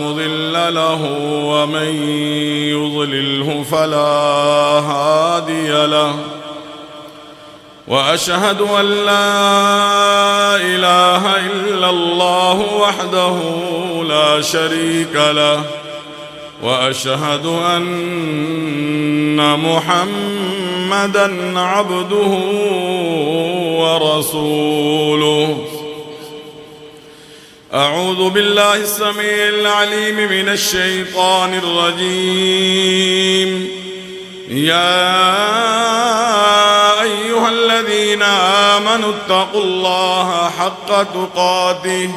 مضل له ومن يضلله فلا هادي له وأشهد أن لا إله إلا الله وحده لا شريك له وأشهد أن محمدًا عبده ورسوله أعوذ بالله السميع العليم من الشيطان الرجيم يا أيها الذين آمنوا اتقوا الله حق تقاته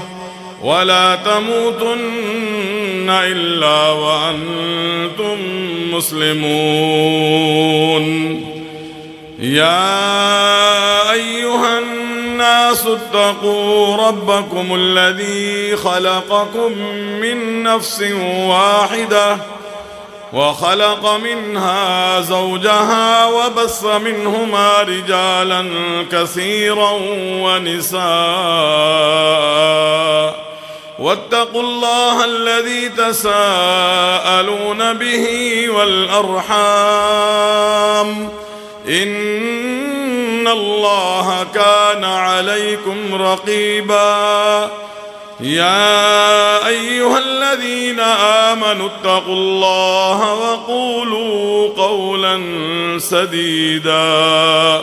ولا تموتن إلا وأنتم مسلمون يا أيها الناس اتقوا ربكم الذي خلقكم من نفس واحدة وخلق منها زوجها وبث منهما رجالا كثيرا ونساء واتقوا الله الذي تساءلون به والأرحام إن الله كان عليكم رقيبا يا أيها الذين آمنوا اتقوا الله وقولوا قولا سديدا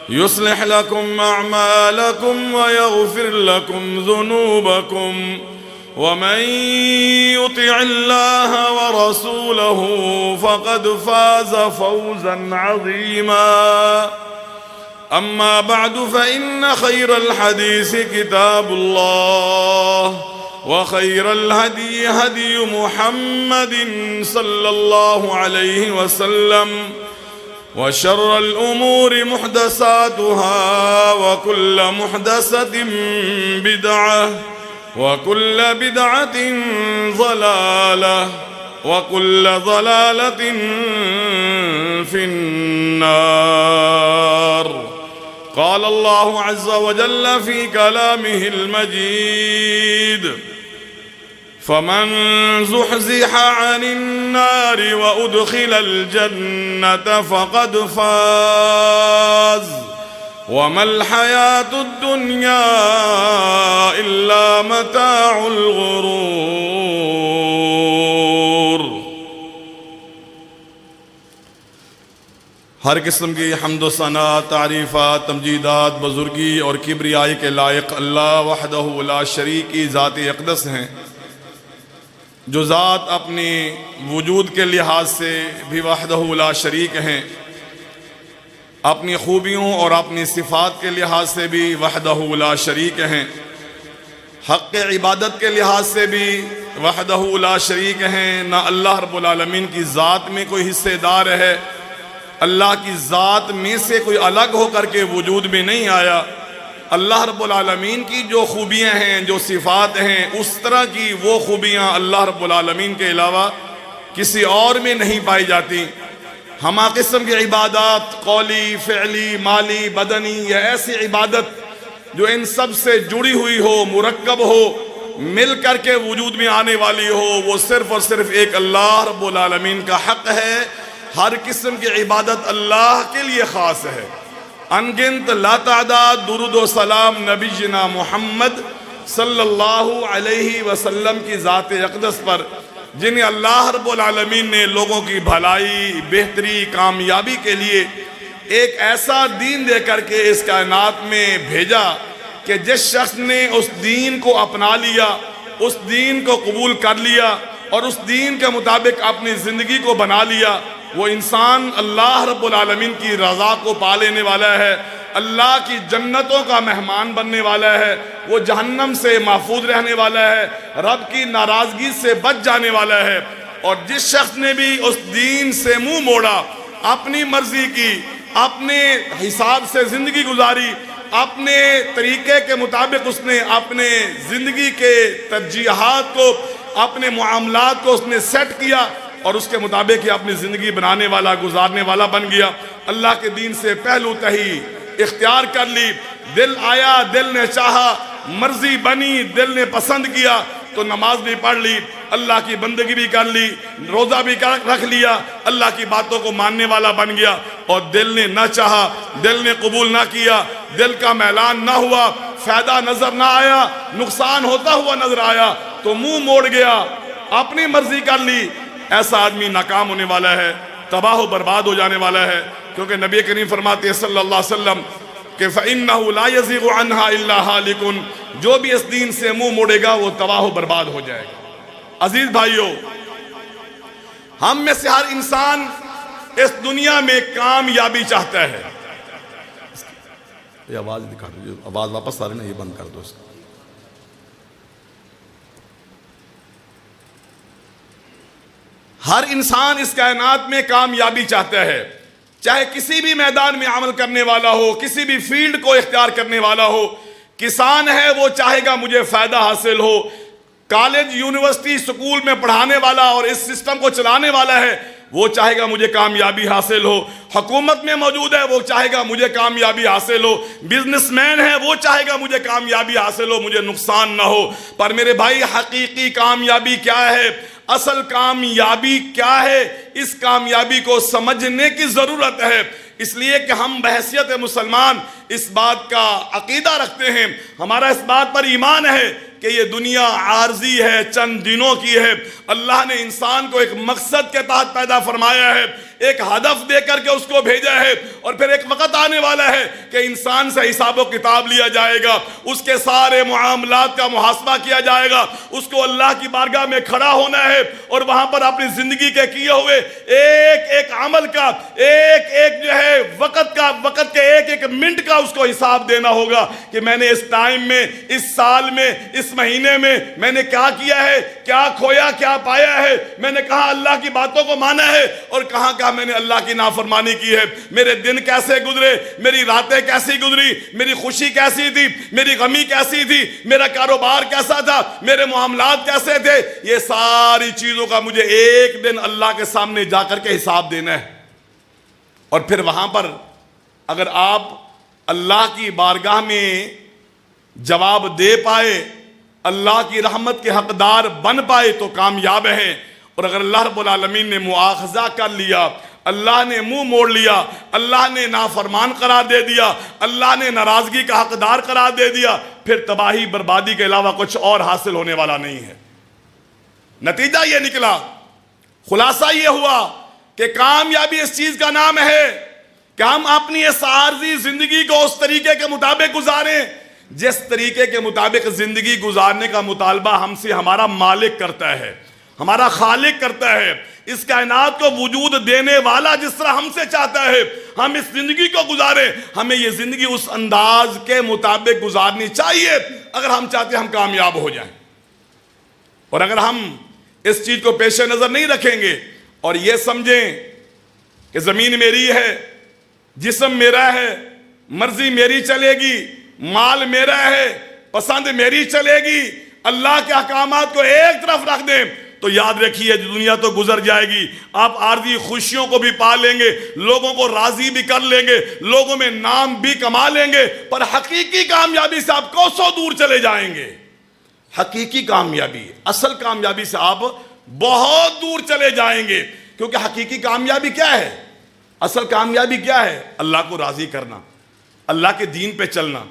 يصلح لكم أعمالكم ويغفر لكم ذنوبكم ومن يطع الله ورسوله فقد فاز فوزا عظيما أما بعد فإن خير الحديث كتاب الله وخير الهدي هدي محمد صلى الله عليه وسلم وشر الأمور محدثاتها وكل محدثة بدعة وكل بدعة ضلالة وكل ضلالة في النار قال الله عز وجل في كلامه المجيد فمن زحزح عن النار وأدخل الجنة فقد فاز وما الحياة الدنيا إلا متاع الغرور۔ ہر قسم کی حمد و ثنا، تعریفات، تمجیدات، بزرگی اور کبریائی کے لائق اللہ وحدہ لا شریک کی ذات اقدس ہیں، جو ذات اپنی وجود کے لحاظ سے بھی وحدہ لا شریک ہیں، اپنی خوبیوں اور اپنی صفات کے لحاظ سے بھی وحدہ لا شریک ہیں، حق عبادت کے لحاظ سے بھی وحدہ لا شریک ہیں۔ نہ اللہ رب العالمین کی ذات میں کوئی حصے دار ہے، اللہ کی ذات میں سے کوئی الگ ہو کر کے وجود میں نہیں آیا۔ اللہ رب العالمین کی جو خوبیاں ہیں، جو صفات ہیں، اس طرح کی وہ خوبیاں اللہ رب العالمین کے علاوہ کسی اور میں نہیں پائی جاتی۔ ہما قسم کی عبادات، قولی، فعلی، مالی، بدنی، یا ایسی عبادت جو ان سب سے جڑی ہوئی ہو، مرکب ہو، مل کر کے وجود میں آنے والی ہو، وہ صرف اور صرف ایک اللہ رب العالمین کا حق ہے۔ ہر قسم کی عبادت اللہ کے لیے خاص ہے۔ انگنت لا تعداد درود و سلام نبی جنا محمد صلی اللہ علیہ وسلم کی ذات اقدس پر، جنہیں اللہ رب العالمین نے لوگوں کی بھلائی، بہتری، کامیابی کے لیے ایک ایسا دین دے کر کے اس کائنات میں بھیجا کہ جس شخص نے اس دین کو اپنا لیا، اس دین کو قبول کر لیا اور اس دین کے مطابق اپنی زندگی کو بنا لیا، وہ انسان اللہ رب العالمین کی رضا کو پا لینے والا ہے، اللہ کی جنتوں کا مہمان بننے والا ہے، وہ جہنم سے محفوظ رہنے والا ہے، رب کی ناراضگی سے بچ جانے والا ہے۔ اور جس شخص نے بھی اس دین سے منہ موڑا، اپنی مرضی کی، اپنے حساب سے زندگی گزاری، اپنے طریقے کے مطابق اس نے اپنے زندگی کے ترجیحات کو، اپنے معاملات کو اس نے سیٹ کیا اور اس کے مطابق ہی اپنی زندگی بنانے والا، گزارنے والا بن گیا۔ اللہ کے دین سے پہلو تہی اختیار کر لی، دل آیا، دل نے چاہا، مرضی بنی، دل نے پسند کیا، تو نماز بھی پڑھ لی، اللہ کی بندگی بھی کر لی، روزہ بھی رکھ لیا، اللہ کی باتوں کو ماننے والا بن گیا، اور دل نے نہ چاہا، دل نے قبول نہ کیا، دل کا میلان نہ ہوا، فائدہ نظر نہ آیا، نقصان ہوتا ہوا نظر آیا تو منہ موڑ گیا، اپنی مرضی کر لی، ایسا آدمی ناکام ہونے والا ہے، تباہ و برباد ہو جانے والا ہے۔ کیونکہ نبی کریم فرماتے ہیں صلی اللہ علیہ وسلم کہ فَإِنَّهُ لَا يَزِغُ عَنْهَا إِلَّا هَالِكٌ، جو بھی اس دین سے منہ موڑے گا وہ تباہ و برباد ہو جائے گا۔ عزیز بھائیو، ہم میں سے ہر انسان اس دنیا میں کامیابی چاہتا ہے۔ یہ آواز دکھا دو، آواز واپس آ رہی نا، یہ بند کر دو اس کو۔ ہر انسان اس کائنات میں کامیابی چاہتا ہے، چاہے کسی بھی میدان میں عمل کرنے والا ہو، کسی بھی فیلڈ کو اختیار کرنے والا ہو۔ کسان ہے وہ چاہے گا مجھے فائدہ حاصل ہو، کالج یونیورسٹی سکول میں پڑھانے والا اور اس سسٹم کو چلانے والا ہے وہ چاہے گا مجھے کامیابی حاصل ہو، حکومت میں موجود ہے وہ چاہے گا مجھے کامیابی حاصل ہو، بزنس مین ہے وہ چاہے گا مجھے کامیابی حاصل ہو، مجھے نقصان نہ ہو۔ پر میرے بھائی، حقیقی کامیابی کیا ہے؟ اصل کامیابی کیا ہے؟ اس کامیابی کو سمجھنے کی ضرورت ہے، اس لیے کہ ہم بحیثیت مسلمان اس بات کا عقیدہ رکھتے ہیں، ہمارا اس بات پر ایمان ہے کہ یہ دنیا عارضی ہے، چند دنوں کی ہے۔ اللہ نے انسان کو ایک مقصد کے تحت پیدا فرمایا ہے، ایک ہدف دے کر کے اس کو بھیجا ہے، اور پھر ایک وقت آنے والا ہے کہ انسان سے حساب و کتاب لیا جائے گا، اس کے سارے معاملات کا محاسبہ کیا جائے گا، اس کو اللہ کی بارگاہ میں کھڑا ہونا ہے، اور وہاں پر اپنی زندگی کے کیے ہوئے ایک ایک عمل کا، ایک ایک جو ہے وقت کے ایک ایک منٹ کا اس کو حساب دینا ہوگا کہ میں نے اس ٹائم میں، اس سال میں، اس مہینے میں نے کیا کیا ہے، کیا کھویا، کیا پایا ہے، میں نے کہاں اللہ کی باتوں کو مانا ہے اور کہاں میں نے اللہ کی نافرمانی کی ہے، میرے دن کیسے گزرے، میری راتیں کیسی گزری، میری خوشی کیسی تھی، میری غمی کیسی تھی، میرا کاروبار کیسا تھا، میرے معاملات کیسے تھے، یہ ساری چیزوں کا مجھے ایک دن اللہ کے سامنے جا کر کے حساب دینا ہے۔ اور پھر وہاں پر اگر آپ اللہ کی بارگاہ میں جواب دے پائے، اللہ کی رحمت کے حقدار بن پائے تو کامیاب ہیں، اور اگر اللہ رب العالمین نے مواخذہ کر لیا، اللہ نے منہ موڑ لیا، اللہ نے نافرمان قرار دے دیا، اللہ نے ناراضگی کا حقدار قرار دے دیا، پھر تباہی بربادی کے علاوہ کچھ اور حاصل ہونے والا نہیں ہے۔ نتیجہ یہ نکلا، خلاصہ یہ ہوا کہ کامیابی اس چیز کا نام ہے کہ ہم اپنی اس عارضی زندگی کو اس طریقے کے مطابق گزاریں جس طریقے کے مطابق زندگی گزارنے کا مطالبہ ہم سے ہمارا مالک کرتا ہے، ہمارا خالق کرتا ہے، اس کائنات کو وجود دینے والا جس طرح ہم سے چاہتا ہے ہم اس زندگی کو گزاریں، ہمیں یہ زندگی اس انداز کے مطابق گزارنی چاہیے اگر ہم چاہتے ہیں ہم کامیاب ہو جائیں۔ اور اگر ہم اس چیز کو پیش نظر نہیں رکھیں گے اور یہ سمجھیں کہ زمین میری ہے، جسم میرا ہے، مرضی میری چلے گی، مال میرا ہے، پسند میری چلے گی، اللہ کے احکامات کو ایک طرف رکھ دیں تو یاد رکھیے دنیا تو گزر جائے گی، آپ عارضی خوشیوں کو بھی پا لیں گے، لوگوں کو راضی بھی کر لیں گے، لوگوں میں نام بھی کما لیں گے، پر حقیقی کامیابی سے آپ کوسوں دور چلے جائیں گے۔ حقیقی کامیابی، اصل کامیابی سے آپ بہت دور چلے جائیں گے، کیونکہ حقیقی کامیابی کیا ہے؟ اصل کامیابی کیا ہے؟ اللہ کو راضی کرنا، اللہ کے دین پہ چلنا،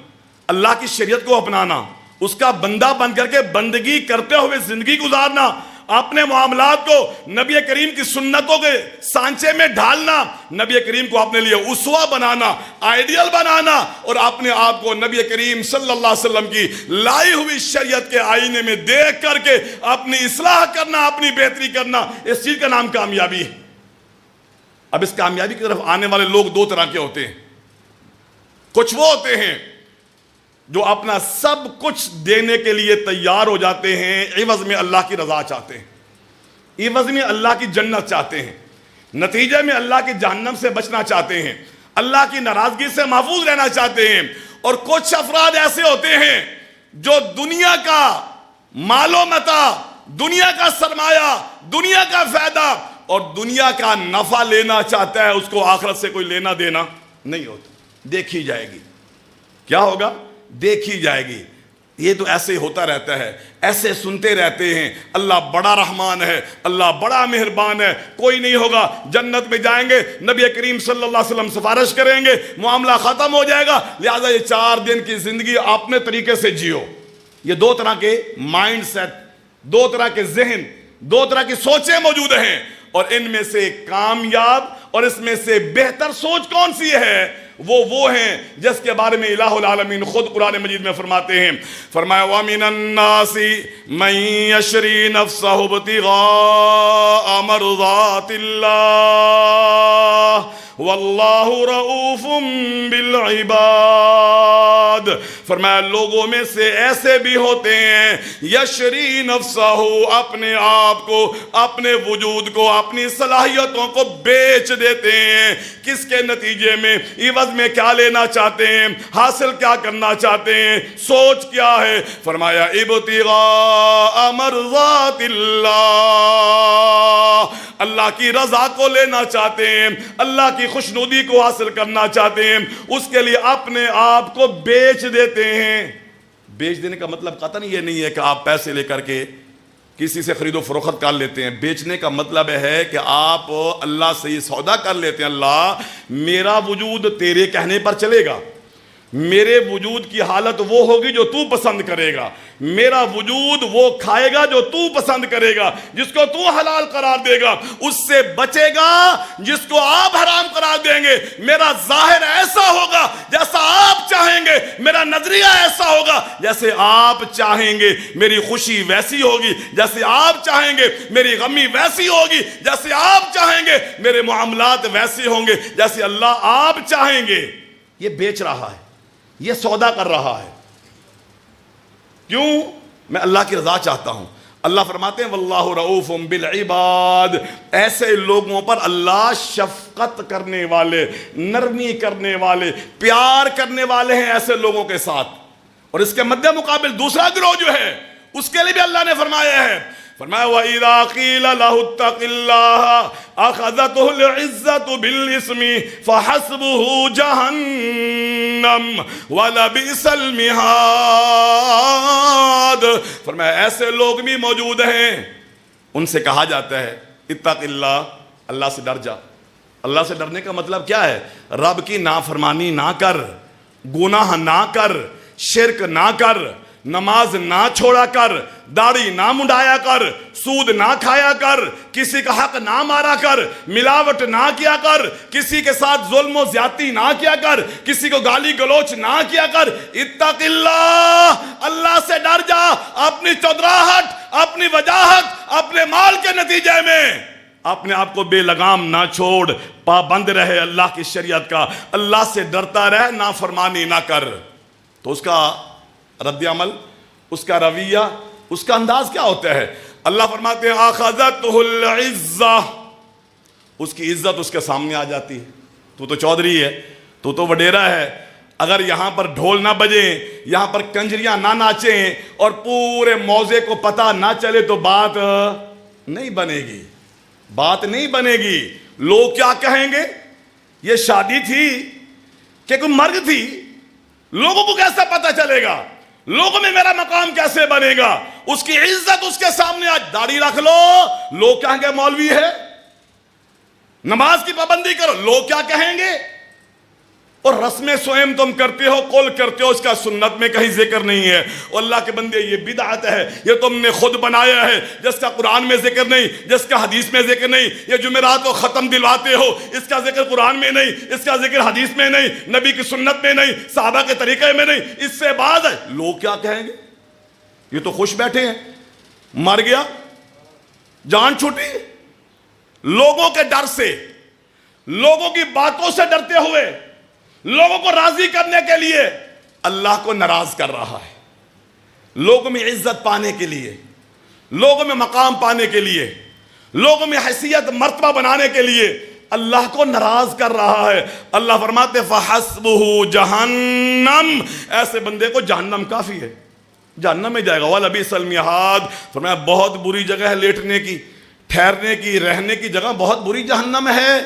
اللہ کی شریعت کو اپنانا، اس کا بندہ بن کر کے بندگی کرتے ہوئے زندگی گزارنا، اپنے معاملات کو نبی کریم کی سنتوں کے سانچے میں ڈھالنا، نبی کریم کو اپنے لیے اسوہ بنانا، آئیڈیل بنانا، اور اپنے آپ کو نبی کریم صلی اللہ علیہ وسلم کی لائی ہوئی شریعت کے آئینے میں دیکھ کر کے اپنی اصلاح کرنا، اپنی بہتری کرنا، اس چیز کا نام کامیابی ہے۔ اب اس کامیابی کی طرف آنے والے لوگ دو طرح کے ہوتے ہیں، کچھ وہ ہوتے ہیں جو اپنا سب کچھ دینے کے لیے تیار ہو جاتے ہیں، عوض میں اللہ کی رضا چاہتے ہیں، عوض میں اللہ کی جنت چاہتے ہیں، نتیجے میں اللہ کے جہنم سے بچنا چاہتے ہیں، اللہ کی ناراضگی سے محفوظ رہنا چاہتے ہیں۔ اور کچھ افراد ایسے ہوتے ہیں جو دنیا کا مال و متاع، دنیا کا سرمایہ، دنیا کا فائدہ اور دنیا کا نفع لینا چاہتا ہے، اس کو آخرت سے کوئی لینا دینا نہیں ہوتا۔ دیکھی جائے گی، کیا ہوگا؟ دیکھی جائے گی۔ یہ تو ایسے ہوتا رہتا ہے، ایسے سنتے رہتے ہیں اللہ بڑا رحمان ہے، اللہ بڑا مہربان ہے، کوئی نہیں ہوگا، جنت میں جائیں گے، نبی کریم صلی اللہ علیہ وسلم سفارش کریں گے، معاملہ ختم ہو جائے گا، لہٰذا یہ 4 دن کی زندگی اپنے طریقے سے جیو۔ یہ 2 طرح کے مائنڈ سیٹ، 2 طرح کے ذہن، 2 طرح کی سوچیں موجود ہیں، اور ان میں سے کامیاب اور اس میں سے بہتر سوچ کون سی ہے؟ وہ ہیں جس کے بارے میں الہ العالمین خود قرآن مجید میں فرماتے ہیں، فرمایا وَمِنَ النَّاسِ مَن يَشْرِي نَفْسَهُ ابْتِغَاءَ مَرْضَاتِ اللَّهِ وَاللَّهُ رَؤُوفٌ بِالْعِبَادِ۔ فرمایا لوگوں میں سے ایسے بھی ہوتے ہیں یشری نفسہ، اپنے آپ کو، اپنے وجود کو، اپنی صلاحیتوں کو بیچ دیتے ہیں، کس کے نتیجے میں؟ عوض میں کیا لینا چاہتے ہیں؟ حاصل کیا کرنا چاہتے ہیں؟ سوچ کیا ہے؟ فرمایا ابتغاء مرضات اللہ، اللہ کی رضا کو لینا چاہتے ہیں، اللہ کی خوشنودی کو حاصل کرنا چاہتے ہیں، اس کے لیے اپنے آپ کو بیچ دیتے ہیں۔ بیچ دینے کا مطلب قطعاً یہ نہیں ہے کہ آپ پیسے لے کر کے کسی سے خرید و فروخت کر لیتے ہیں۔ بیچنے کا مطلب ہے کہ آپ اللہ سے یہ سودا کر لیتے ہیں، اللہ میرا وجود تیرے کہنے پر چلے گا، میرے وجود کی حالت وہ ہوگی جو تو پسند کرے گا، میرا وجود وہ کھائے گا جو تو پسند کرے گا، جس کو تو حلال قرار دے گا، اس سے بچے گا جس کو آپ حرام قرار دیں گے، میرا ظاہر ایسا ہوگا جیسا آپ چاہیں گے، میرا نظریہ ایسا ہوگا جیسے آپ چاہیں گے، میری خوشی ویسی ہوگی جیسے آپ چاہیں گے، میری غمی ویسی ہوگی جیسے آپ چاہیں گے، میرے معاملات ویسے ہوں گے جیسے اللہ آپ چاہیں گے۔ یہ بیچ رہا ہے، یہ سودا کر رہا ہے۔ کیوں؟ میں اللہ کی رضا چاہتا ہوں۔ اللہ فرماتے ہیں واللہ رؤوف بالعباد، ایسے لوگوں پر اللہ شفقت کرنے والے، نرمی کرنے والے، پیار کرنے والے ہیں ایسے لوگوں کے ساتھ۔ اور اس کے مد مقابل دوسرا گروہ جو ہے اس کے لیے بھی اللہ نے فرمایا ہے، فرمایا وَإِذَا قِيلَ لَهُ اتَّقِ اللَّهَ أَخَذَتْهُ الْعِزَّةُ بِالْإِثْمِ فَحَسْبُهُ جَهَنَّمَ وَلَبِئْسَ الْمِهَادُ۔ فرمایا ایسے لوگ بھی موجود ہیں، ان سے کہا جاتا ہے اتق اللہ، اللہ سے ڈر جا۔ اللہ سے ڈرنے کا مطلب کیا ہے؟ رب کی نافرمانی نہ کر، گناہ نہ کر، شرک نہ کر، نماز نہ چھوڑا کر، داڑھی نہ منڈایا کر، سود نہ کھایا کر، کسی کا حق نہ مارا کر، ملاوٹ نہ کیا کر، کسی کے ساتھ ظلم و زیادتی نہ کیا کر، کسی کو گالی گلوچ نہ کیا کر۔ اتق اللہ، اللہ سے ڈر جا، اپنی چودراہٹ، اپنی وجاہت، اپنے مال کے نتیجے میں اپنے آپ کو بے لگام نہ چھوڑ، پابند رہے اللہ کی شریعت کا، اللہ سے ڈرتا رہ، نافرمانی نہ کر۔ تو اس کا رد عمل، اس کا رویہ، اس کا انداز کیا ہوتا ہے؟ اللہ فرماتے ہیں آخذتہ العزہ، اس کی عزت اس کے سامنے آ جاتی ہے۔ تو چودھری ہے، تو وڈیرا ہے، اگر یہاں پر ڈھول نہ بجیں، یہاں پر کنجریاں نہ ناچیں اور پورے موضع کو پتہ نہ چلے تو بات نہیں بنے گی، بات نہیں بنے گی۔ لوگ کیا کہیں گے؟ یہ شادی تھی کہ کوئی مرگ تھی؟ لوگوں کو کیسا پتہ چلے گا؟ لوگوں میں میرا مقام کیسے بنے گا؟ اس کی عزت اس کے سامنے آج داڑھی رکھ لو، لوگ کہیں گے مولوی ہے، نماز کی پابندی کرو، لوگ کیا کہیں گے؟ اور رسم سوئم تم کرتے ہو، قول کرتے ہو، اس کا سنت میں کہیں ذکر نہیں ہے۔ اور اللہ کے بندے یہ بدعت ہے، یہ تم نے خود بنایا ہے، جس کا قرآن میں ذکر نہیں، جس کا حدیث میں ذکر نہیں۔ یہ جمعرات کو ختم دلواتے ہو، اس کا ذکر قرآن میں نہیں، اس کا ذکر حدیث میں نہیں، نبی کی سنت میں نہیں، صحابہ کے طریقے میں نہیں، اس سے بعد ہے۔ لوگ کیا کہیں گے؟ یہ تو خوش بیٹھے ہیں، مر گیا، جان چھوٹی۔ لوگوں کے ڈر سے، لوگوں کی باتوں سے ڈرتے ہوئے، لوگوں کو راضی کرنے کے لیے اللہ کو ناراض کر رہا ہے، لوگوں میں عزت پانے کے لیے، لوگوں میں مقام پانے کے لیے، لوگوں میں حیثیت مرتبہ بنانے کے لیے اللہ کو ناراض کر رہا ہے۔ اللہ فرماتے فَحَسْبُهُ جَهَنَّمْ، ایسے بندے کو جہنم کافی ہے، جہنم میں جائے گا۔ وَلَبِئْسَ الْمِہَادُ، فرمایا بہت بری جگہ ہے لیٹنے کی، ٹھہرنے کی، رہنے کی جگہ بہت بری جہنم ہے۔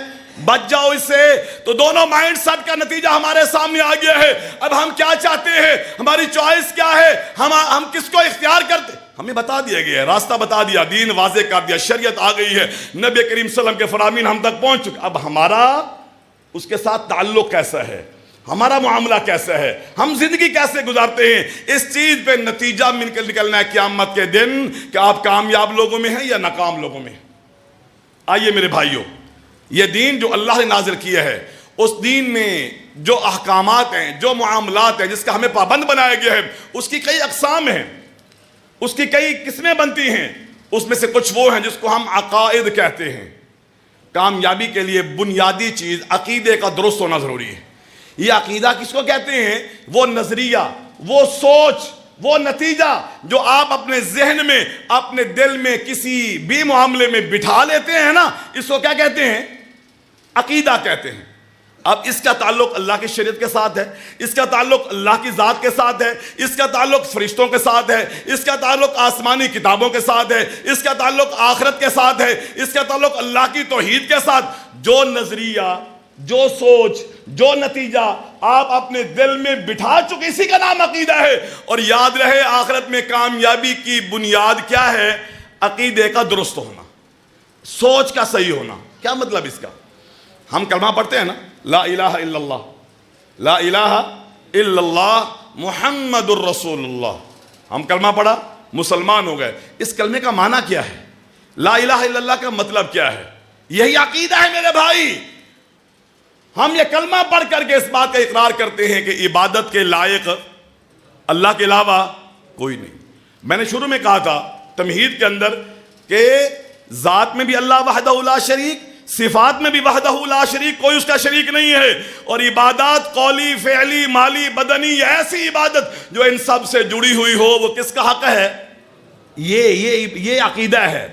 بچ جاؤ اس سے. تو دونوں مائنڈ سیٹ کا نتیجہ ہمارے سامنے آ گیا ہے. اب ہم کیا چاہتے ہیں, ہماری چوائس کیا ہے, ہم کس کو اختیار کرتے. ہمیں بتا دیا گیا ہے, راستہ بتا دیا, دین واضح کر دیا, شریعت آ گئی ہے, نبی کریم صلی اللہ علیہ وسلم کے فرامین ہم تک پہنچ چکے. اب ہمارا اس کے ساتھ تعلق کیسا ہے, ہمارا معاملہ کیسا ہے, ہم زندگی کیسے گزارتے ہیں, اس چیز پہ نتیجہ نکلنا ہے قیامت کے دن کہ آپ کامیاب لوگوں میں ہیں یا ناکام لوگوں میں. آئیے میرے بھائیوں, یہ دین جو اللہ نے نازل کیا ہے, اس دین میں جو احکامات ہیں, جو معاملات ہیں, جس کا ہمیں پابند بنایا گیا ہے, اس کی کئی اقسام ہیں, اس کی کئی قسمیں بنتی ہیں. اس میں سے کچھ وہ ہیں جس کو ہم عقائد کہتے ہیں. کامیابی کے لیے بنیادی چیز عقیدے کا درست ہونا ضروری ہے. یہ عقیدہ کس کو کہتے ہیں؟ وہ نظریہ, وہ سوچ, وہ نتیجہ جو آپ اپنے ذہن میں, اپنے دل میں کسی بھی معاملے میں بٹھا لیتے ہیں نا, اس کو کیا کہتے ہیں؟ عقیدہ کہتے ہیں. اب اس کا تعلق اللہ کی شریعت کے ساتھ ہے, اس کا تعلق اللہ کی ذات کے ساتھ ہے, اس کا تعلق فرشتوں کے ساتھ ہے, اس کا تعلق آسمانی کتابوں کے ساتھ ہے, اس کا تعلق آخرت کے ساتھ ہے, اس کا تعلق اللہ کی توحید کے ساتھ. جو نظریہ, جو سوچ, جو نتیجہ آپ اپنے دل میں بٹھا چکے, اسی کا نام عقیدہ ہے. اور یاد رہے آخرت میں کامیابی کی بنیاد کیا ہے؟ عقیدے کا درست ہونا, سوچ کا صحیح ہونا. کیا مطلب اس کا؟ ہم کلمہ پڑھتے ہیں نا, لا الہ الا اللہ, لا الہ الا اللہ محمد الرسول اللہ. ہم کلمہ پڑھا, مسلمان ہو گئے. اس کلمے کا معنی کیا ہے؟ لا الہ الا اللہ کا مطلب کیا ہے؟ یہی عقیدہ ہے میرے بھائی. ہم یہ کلمہ پڑھ کر کے اس بات کا اقرار کرتے ہیں کہ عبادت کے لائق اللہ کے علاوہ کوئی نہیں. میں نے شروع میں کہا تھا تمہید کے اندر کہ ذات میں بھی اللہ وحدہ لا شریک, صفات میں بھی وحدہ لا شریک, کوئی اس کا شریک نہیں ہے. اور عبادات قولی, فعلی, مالی, بدنی, یہ ایسی عبادت جو ان سب سے جڑی ہوئی ہو, وہ کس کا حق ہے؟ یہ عقیدہ ہے.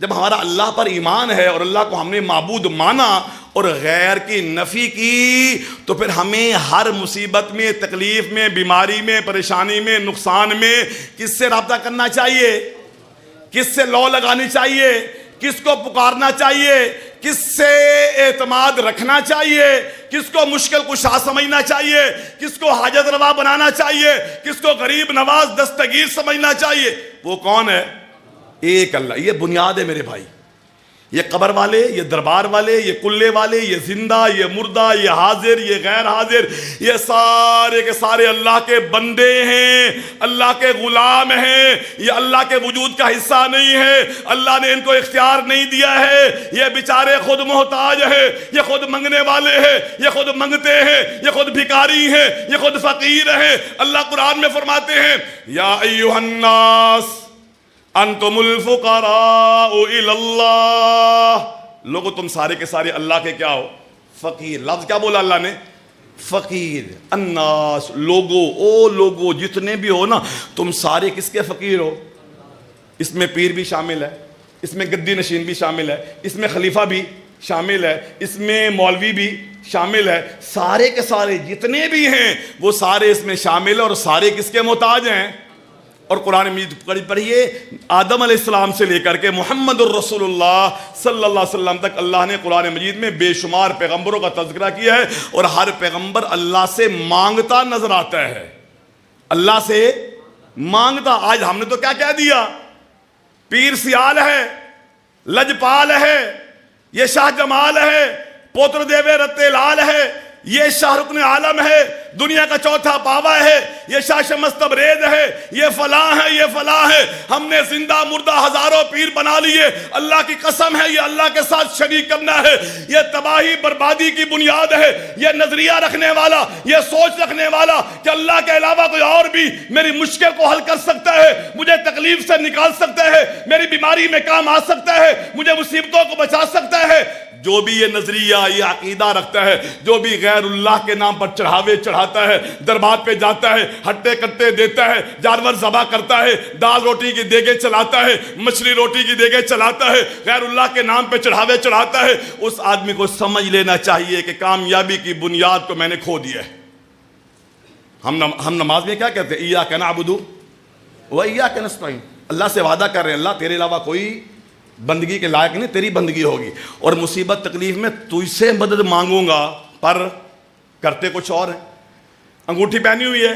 جب ہمارا اللہ پر ایمان ہے اور اللہ کو ہم نے معبود مانا اور غیر کی نفی کی, تو پھر ہمیں ہر مصیبت میں, تکلیف میں, بیماری میں, پریشانی میں, نقصان میں کس سے رابطہ کرنا چاہیے؟ کس سے لو لگانی چاہیے؟ کس کو پکارنا چاہیے؟ کس سے اعتماد رکھنا چاہیے؟ کس کو مشکل کشا سمجھنا چاہیے؟ کس کو حاجت روا بنانا چاہیے؟ کس کو غریب نواز دستگیر سمجھنا چاہیے؟ وہ کون ہے؟ ایک اللہ. یہ بنیاد ہے میرے بھائی. یہ قبر والے, یہ دربار والے, یہ کلے والے, یہ زندہ, یہ مردہ, یہ حاضر, یہ غیر حاضر, یہ سارے کے سارے اللہ کے بندے ہیں, اللہ کے غلام ہیں. یہ اللہ کے وجود کا حصہ نہیں ہے, اللہ نے ان کو اختیار نہیں دیا ہے. یہ بیچارے خود محتاج ہیں, یہ خود منگنے والے ہیں, یہ خود منگتے ہیں, یہ خود بھکاری ہیں, یہ خود فقیر ہیں. اللہ قرآن میں فرماتے ہیں یا ایھا الناس انتم الفقراء الی اللہ. لوگو تم سارے کے سارے اللہ کے کیا ہو؟ فقیر. لفظ کیا بولا اللہ نے؟ فقیر. الناس, لوگو, او لوگو جتنے بھی ہو نا, تم سارے کس کے فقیر ہو؟ اس میں پیر بھی شامل ہے, اس میں گدی نشین بھی شامل ہے, اس میں خلیفہ بھی شامل ہے, اس میں مولوی بھی شامل ہے. سارے کے سارے جتنے بھی ہیں وہ سارے اس میں شامل ہیں, اور سارے کس کے محتاج ہیں؟ اور قرآن مجید پڑھیے, آدم علیہ السلام سے لے کر کے محمد الرسول اللہ صلی اللہ علیہ وسلم تک اللہ نے قرآن مجید میں بے شمار پیغمبروں کا تذکرہ کیا ہے, اور ہر پیغمبر اللہ سے مانگتا نظر آتا ہے. اللہ سے مانگتا. آج ہم نے تو کیا کہہ دیا؟ پیر سیال ہے, لجپال ہے, یہ شاہ جمال ہے, پوتر دیوے رتے لال ہے, یہ شاہ رکن عالم ہے, دنیا کا چوتھا پاوا ہے, یہ شاہ شمس تبریز ہے, یہ فلاں ہے, یہ فلاں ہے. ہم نے زندہ مردہ ہزاروں پیر بنا لیے. اللہ کی قسم ہے یہ اللہ کے ساتھ شریک کرنا ہے. یہ تباہی بربادی کی بنیاد ہے. یہ نظریہ رکھنے والا, یہ سوچ رکھنے والا کہ اللہ کے علاوہ کوئی اور بھی میری مشکل کو حل کر سکتا ہے, مجھے تکلیف سے نکال سکتا ہے, میری بیماری میں کام آ سکتا ہے, مجھے مصیبتوں کو بچا سکتا ہے. جو بھی یہ نظریہ, یہ عقیدہ رکھتا ہے, جو بھی غیر اللہ کے نام پر چڑھاوے چڑھاتا ہے, دربار پہ جاتا ہے, ہٹے کٹے دیتا ہے, جانور ذبح کرتا ہے, دال روٹی کی دیگیں چلاتا ہے, مچھلی روٹی کی دیگیں چلاتا ہے, غیر اللہ کے نام پہ چڑھاوے چڑھاتا ہے, اس آدمی کو سمجھ لینا چاہیے کہ کامیابی کی بنیاد کو میں نے کھو دیا ہے. ہم نماز میں کیا کہتے ہیں؟ ایاک نعبد و ایاک نستعین. اللہ سے وعدہ کر رہے ہیں اللہ تیرے علاوہ کوئی بندگی کے لائق نہیں، تیری بندگی ہوگی. اور مصیبت تکلیف میں تجھ سے مدد مانگوں گا، پر کرتے کچھ اور ہیں. انگوٹھی پہنی ہوئی ہے،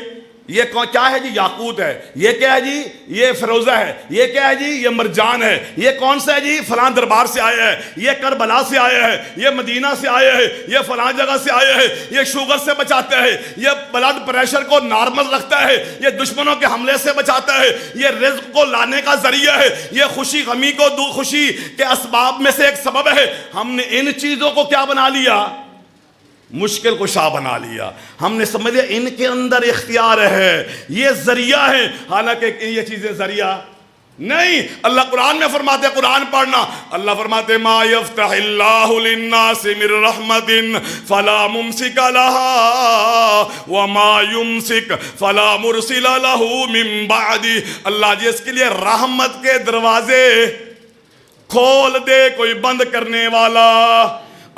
یہ کیا ہے جی؟ یاقوت ہے. یہ کیا ہے جی؟ یہ فیروزہ ہے. یہ کیا ہے جی؟ یہ مرجان ہے. یہ کون سا ہے جی؟ فلاں دربار سے آیا ہے. یہ کربلا سے آیا ہے. یہ مدینہ سے آیا ہے. یہ فلاں جگہ سے آیا ہے. یہ شوگر سے بچاتا ہے. یہ بلڈ پریشر کو نارمل رکھتا ہے. یہ دشمنوں کے حملے سے بچاتا ہے. یہ رزق کو لانے کا ذریعہ ہے. یہ خوشی غمی کو خوشی کے اسباب میں سے ایک سبب ہے. ہم نے ان چیزوں کو کیا بنا لیا؟ مشکل کشا بنا لیا. ہم نے سمجھ لیا ان کے اندر اختیار ہے، یہ ذریعہ ہے، حالانکہ یہ چیزیں ذریعہ نہیں. اللہ قرآن میں فرماتے، قرآن پڑھنا، اللہ فرماتے ما یفتح اللہ للناس من رحمت فلا ممسک لها وما یمسک فلا مرسل له من بعد. اللہ جس کے لیے رحمت کے دروازے کھول دے کوئی بند کرنے والا.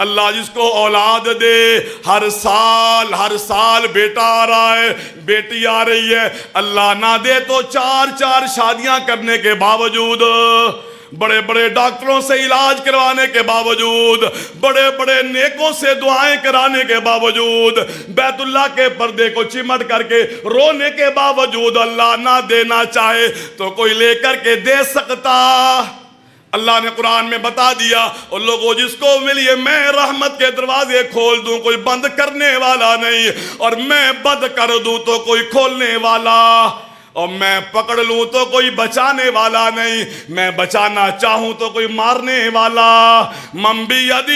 اللہ جس کو اولاد دے، ہر سال بیٹا آ رہا ہے، بیٹی آ رہی ہے، اللہ نہ دے تو 4 شادیاں کرنے کے باوجود، بڑے بڑے ڈاکٹروں سے علاج کروانے کے باوجود، بڑے بڑے نیکوں سے دعائیں کرانے کے باوجود، بیت اللہ کے پردے کو چمٹ کر کے رونے کے باوجود، اللہ نہ دینا چاہے تو کوئی لے کر کے دے سکتا. اللہ نے قرآن میں بتا دیا، اور لوگوں جس کو ملیے میں رحمت کے دروازے کھول دوں کوئی بند کرنے والا نہیں، اور میں بند کر دوں تو کوئی کھولنے والا، اور میں پکڑ لوں تو کوئی بچانے والا نہیں، میں بچانا چاہوں تو کوئی مارنے والا. من بیدہ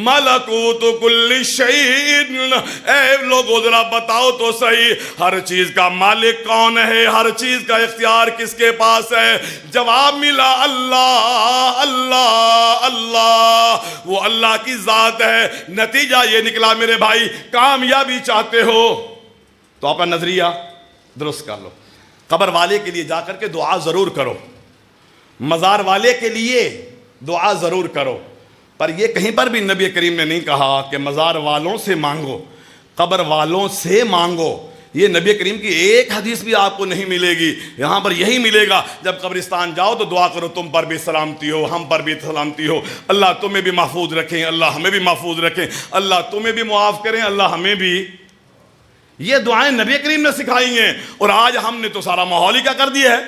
ملکوت کل شیء. اے لوگوں ذرا بتاؤ تو صحیح، ہر چیز کا مالک کون ہے؟ ہر چیز کا اختیار کس کے پاس ہے؟ جواب ملا اللہ اللہ اللہ، وہ اللہ کی ذات ہے. نتیجہ یہ نکلا میرے بھائی، کامیابی چاہتے ہو تو اپنا نظریہ درست کر لو. قبر والے کے لیے جا کر کے دعا ضرور کرو، مزار والے کے لیے دعا ضرور کرو، پر یہ کہیں پر بھی نبی کریم نے نہیں کہا کہ مزار والوں سے مانگو، قبر والوں سے مانگو. یہ نبی کریم کی ایک حدیث بھی آپ کو نہیں ملے گی. یہاں پر یہی ملے گا، جب قبرستان جاؤ تو دعا کرو تم پر بھی سلامتی ہو، ہم پر بھی سلامتی ہو، اللہ تمہیں بھی محفوظ رکھیں، اللہ ہمیں بھی محفوظ رکھیں، اللہ تمہیں بھی معاف کریں، اللہ ہمیں بھی. یہ دعائیں نبی کریم نے سکھائی ہیں. اور آج ہم نے تو سارا ماحول ہی کیا کر دیا ہے؟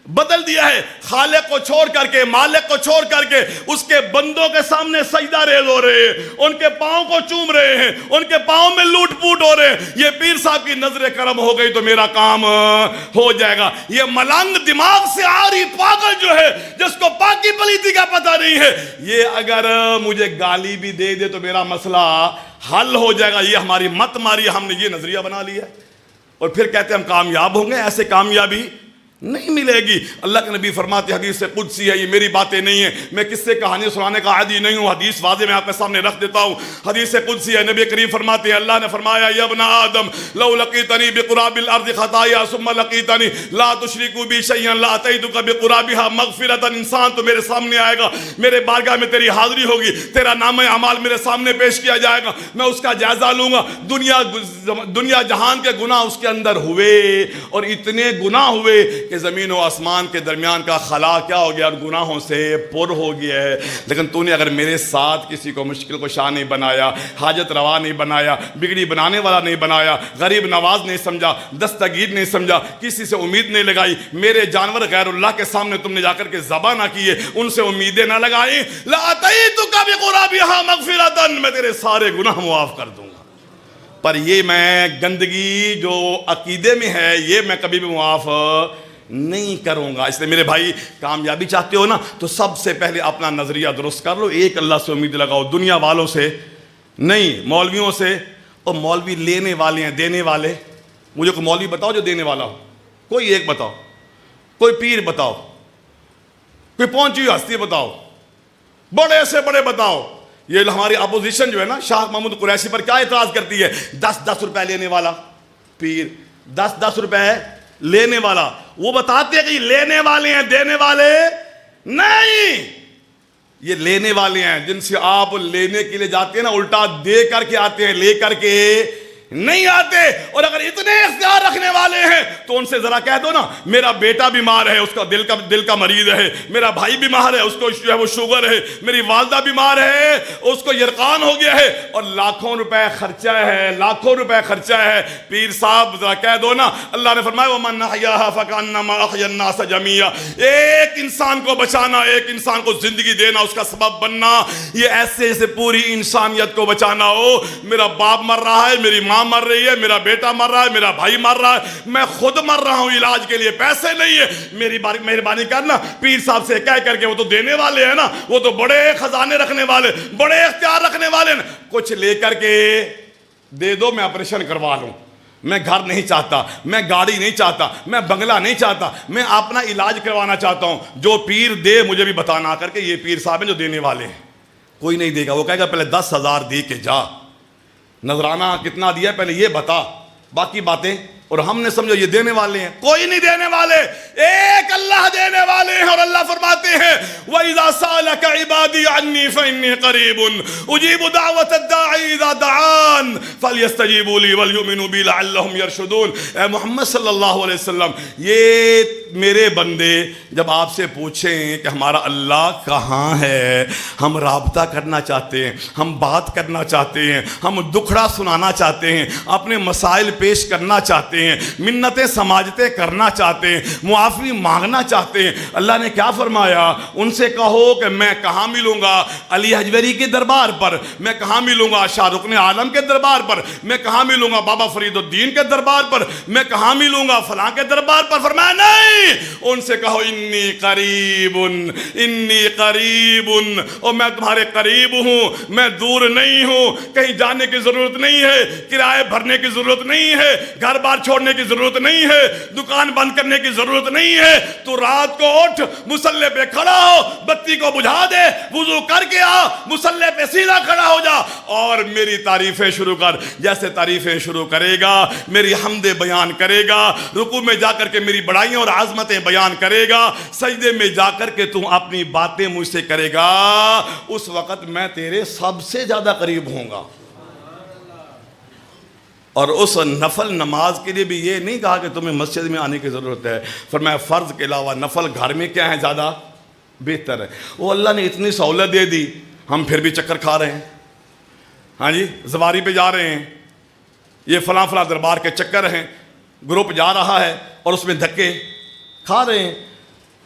بدل دیا ہے. خالق کو چھوڑ کر کے، مالک کو چھوڑ کر کے اس کے بندوں کے سامنے سجدہ ریز ہو رہے ہیں، ان کے پاؤں کو چوم رہے ہیں، ان کے پاؤں میں لوٹ پوٹ ہو رہے ہیں. یہ پیر صاحب کی نظر کرم ہو گئی تو میرا کام ہو جائے گا. یہ ملنگ دماغ سے آری پاگل جو ہے، جس کو پاکی پلیتی کا پتہ نہیں ہے، یہ اگر مجھے گالی بھی دے دے تو میرا مسئلہ حل ہو جائے گا. یہ ہماری مت ماری، ہم نے یہ نظریہ بنا لیا اور پھر کہتے ہیں ہم کامیاب ہوں گے. ایسے کامیابی نہیں ملے گی. اللہ کے نبی فرماتے حدیث سے قدسی ہے، یہ میری باتیں نہیں ہیں، میں کس سے کہانی سنانے کا عادی نہیں ہوں. حدیث واضح میں آپ کے سامنے رکھ دیتا ہوں. حدیث سے قدسی ہے، نبی کریم فرماتے ہیں اللہ نے فرمایا یا ابن آدم لو لقیتنی بقراب الارض خطایا ثم لقیتنی لا تشرک بی شیئا لا اتیتک بقرابها مغفرۃ. انسان تو میرے سامنے آئے گا، میرے بارگاہ میں تیری حاضری ہوگی، تیرا نامہ اعمال میرے سامنے پیش کیا جائے گا، میں اس کا جائزہ لوں گا. دنیا جہان کے گناہ اس کے اندر ہوئے، اور اتنے گناہ ہوئے کہ زمین و آسمان کے درمیان کا خلا کیا ہو گیا، اور گناہوں سے پر ہو گیا ہے. لیکن تو نے اگر میرے ساتھ کسی کو مشکل کشا نہیں بنایا، حاجت روا نہیں بنایا، بگڑی بنانے والا نہیں بنایا، غریب نواز نہیں سمجھا، دستگیر نہیں سمجھا، کسی سے امید نہیں لگائی، میرے جانور غیر اللہ کے سامنے تم نے جا کر کے ذبح نہ کیے، ان سے امیدیں نہ لگائی، لَأَتَيْتُكَ بِقُرَابِهَا مَغْفِرَةً، میں تیرے سارے گناہ معاف کر دوں گا. پر یہ میں گندگی جو عقیدے میں ہے یہ میں کبھی بھی معاف نہیں کروں گا. اس لیے میرے بھائی کامیابی چاہتے ہو نا تو سب سے پہلے اپنا نظریہ درست کر لو. ایک اللہ سے امید لگاؤ، دنیا والوں سے نہیں، مولویوں سے. اور مولوی لینے والے ہیں، دینے والے. مجھے کوئی مولوی بتاؤ جو دینے والا ہو، کوئی ایک بتاؤ، کوئی پیر بتاؤ، کوئی پہنچی ہوئی ہستی بتاؤ، بڑے سے بڑے بتاؤ. یہ ہماری اپوزیشن جو ہے نا شاہ محمود قریشی پر کیا اعتراض کرتی ہے؟ 10 روپے لینے والا پیر، 10 روپے لینے والا. وہ بتاتے ہیں کہ یہ لینے والے ہیں، دینے والے نہیں. یہ لینے والے ہیں جن سے آپ لینے کے لیے جاتے ہیں نا، الٹا دے کر کے آتے ہیں، لے کر کے نہیں آتے. اور اگر اتنے اختیار رکھنے والے ہیں تو ان سے ذرا کہہ دو نا میرا بیٹا بیمار ہے, اس کا دل کا مریض ہے, میرا بھائی بیمار ہے, اس کو جو ہے وہ شوگر ہے, میری والدہ بیمار ہے, اس کو یرقان ہو گیا ہے, اور لاکھوں روپے خرچہ ہے, لاکھوں روپے خرچہ ہے. پیر صاحب ذرا کہہ دو نا, اللہ نے فرمایا وَمَنْ أَحْيَاهَا فَكَأَنَّمَا أَحْيَا النَّاسَ جَمِيعًا. ایک انسان کو بچانا, ایک انسان کو زندگی دینا, اس کا سبب بننا, یہ ایسے جیسے پوری انسانیت کو بچانا ہو. میرا باپ مر رہا ہے, میری ماں مر رہی ہے, میرا بیٹا مر رہا ہے, میرا بھائی مر رہا ہے, میں خود مر رہا ہوں, علاج کے لیے پیسے نہیں ہے, میری مہربانی کرنا. پیر صاحب سے کہہ کر کے, وہ تو دینے والے ہیں نا, وہ تو بڑے خزانے رکھنے والے, بڑے اختیار رکھنے والے, کچھ لے کر کے دے دو, میں آپریشن کروا لوں. میں گھر نہیں چاہتا, میں گاڑی نہیں چاہتا, میں بنگلہ نہیں چاہتا, میں اپنا علاج کروانا چاہتا ہوں. جو پیر دے مجھے بھی بتانا کر کے یہ پیر صاحب ہیں جو دینے والے ہیں. کوئی نہیں دے گا, وہ کہے گا پہلے 10,000 دے کے جا, نذرانہ کتنا دیا پہلے یہ بتا, باقی باتیں. اور ہم نے سمجھو یہ دینے والے ہیں. کوئی نہیں دینے والے, ایک اللہ دینے والے ہیں. اور اللہ فرماتے ہیں وَإِذَا سَأَلَكَ عِبَادِي عَنِّي فَإِنِّي قَرِيبٌ أُجِيبُ دَعْوَةَ الدَّاعِ إِذَا دَعَانِ فَلْيَسْتَجِيبُوا لِي وَلْيُؤْمِنُوا بِي لَعَلَّهُمْ يَرْشُدُونَ. اے محمد صلی اللہ علیہ وسلم, یہ میرے بندے جب آپ سے پوچھیں کہ ہمارا اللہ کہاں ہے, ہم رابطہ کرنا چاہتے ہیں, ہم بات کرنا چاہتے ہیں, ہم دکھڑا سنانا چاہتے ہیں, اپنے مسائل پیش کرنا چاہتے ہیں, منتیں سماجتیں کرنا چاہتے ہیں, معافی مانگنا چاہتے ہیں, اللہ نے کیا فرمایا, ان سے کہو کہ میں کہاں ملوں گا, علی حجویری کے دربار پر, میں کہاں ملوں گا, شاہ رکن عالم کے دربار پر, میں کہاں ملوں گا, بابا فرید الدین کے دربار پر, میں کہاں ملوں گا, فلاں کے دربار پر. فرمایا نہیں, ان سے کہو انی قریب, انی قریب, اور میں تمہارے قریب ہوں, میں دور نہیں ہوں, کہیں جانے کی ضرورت نہیں ہے, کرائے بھرنے کی ضرورت نہیں ہے, گھر بار چھوڑنے کی ضرورت نہیں ہے, دکان بند کرنے کی ضرورت نہیں ہے. تو رات کو اٹھ, مصلی پہ کھڑا ہو, بتی کو بجھا دے, وضو کر کے آ, مصلی پہ سیدھا کھڑا ہو جا, اور میری تعریفیں شروع کر. جیسے تعریفیں شروع کرے گا, میری حمد بیان کرے گا, رکوع میں جا کر کے میری بڑائیاں اور عظمتیں بیان کرے گا, سجدے میں جا کر کے تو اپنی باتیں مجھ سے کرے گا, اس وقت میں تیرے سب سے زیادہ قریب ہوں گا. اور اس نفل نماز کے لیے بھی یہ نہیں کہا کہ تمہیں مسجد میں آنے کی ضرورت ہے, فرمایا فرض کے علاوہ نفل گھر میں کیا ہے زیادہ بہتر ہے. وہ اللہ نے اتنی سہولت دے دی, ہم پھر بھی چکر کھا رہے ہیں. ہاں جی, زواری پہ جا رہے ہیں, یہ فلاں فلاں دربار کے چکر ہیں, گروپ جا رہا ہے اور اس میں دھکے کھا رہے ہیں.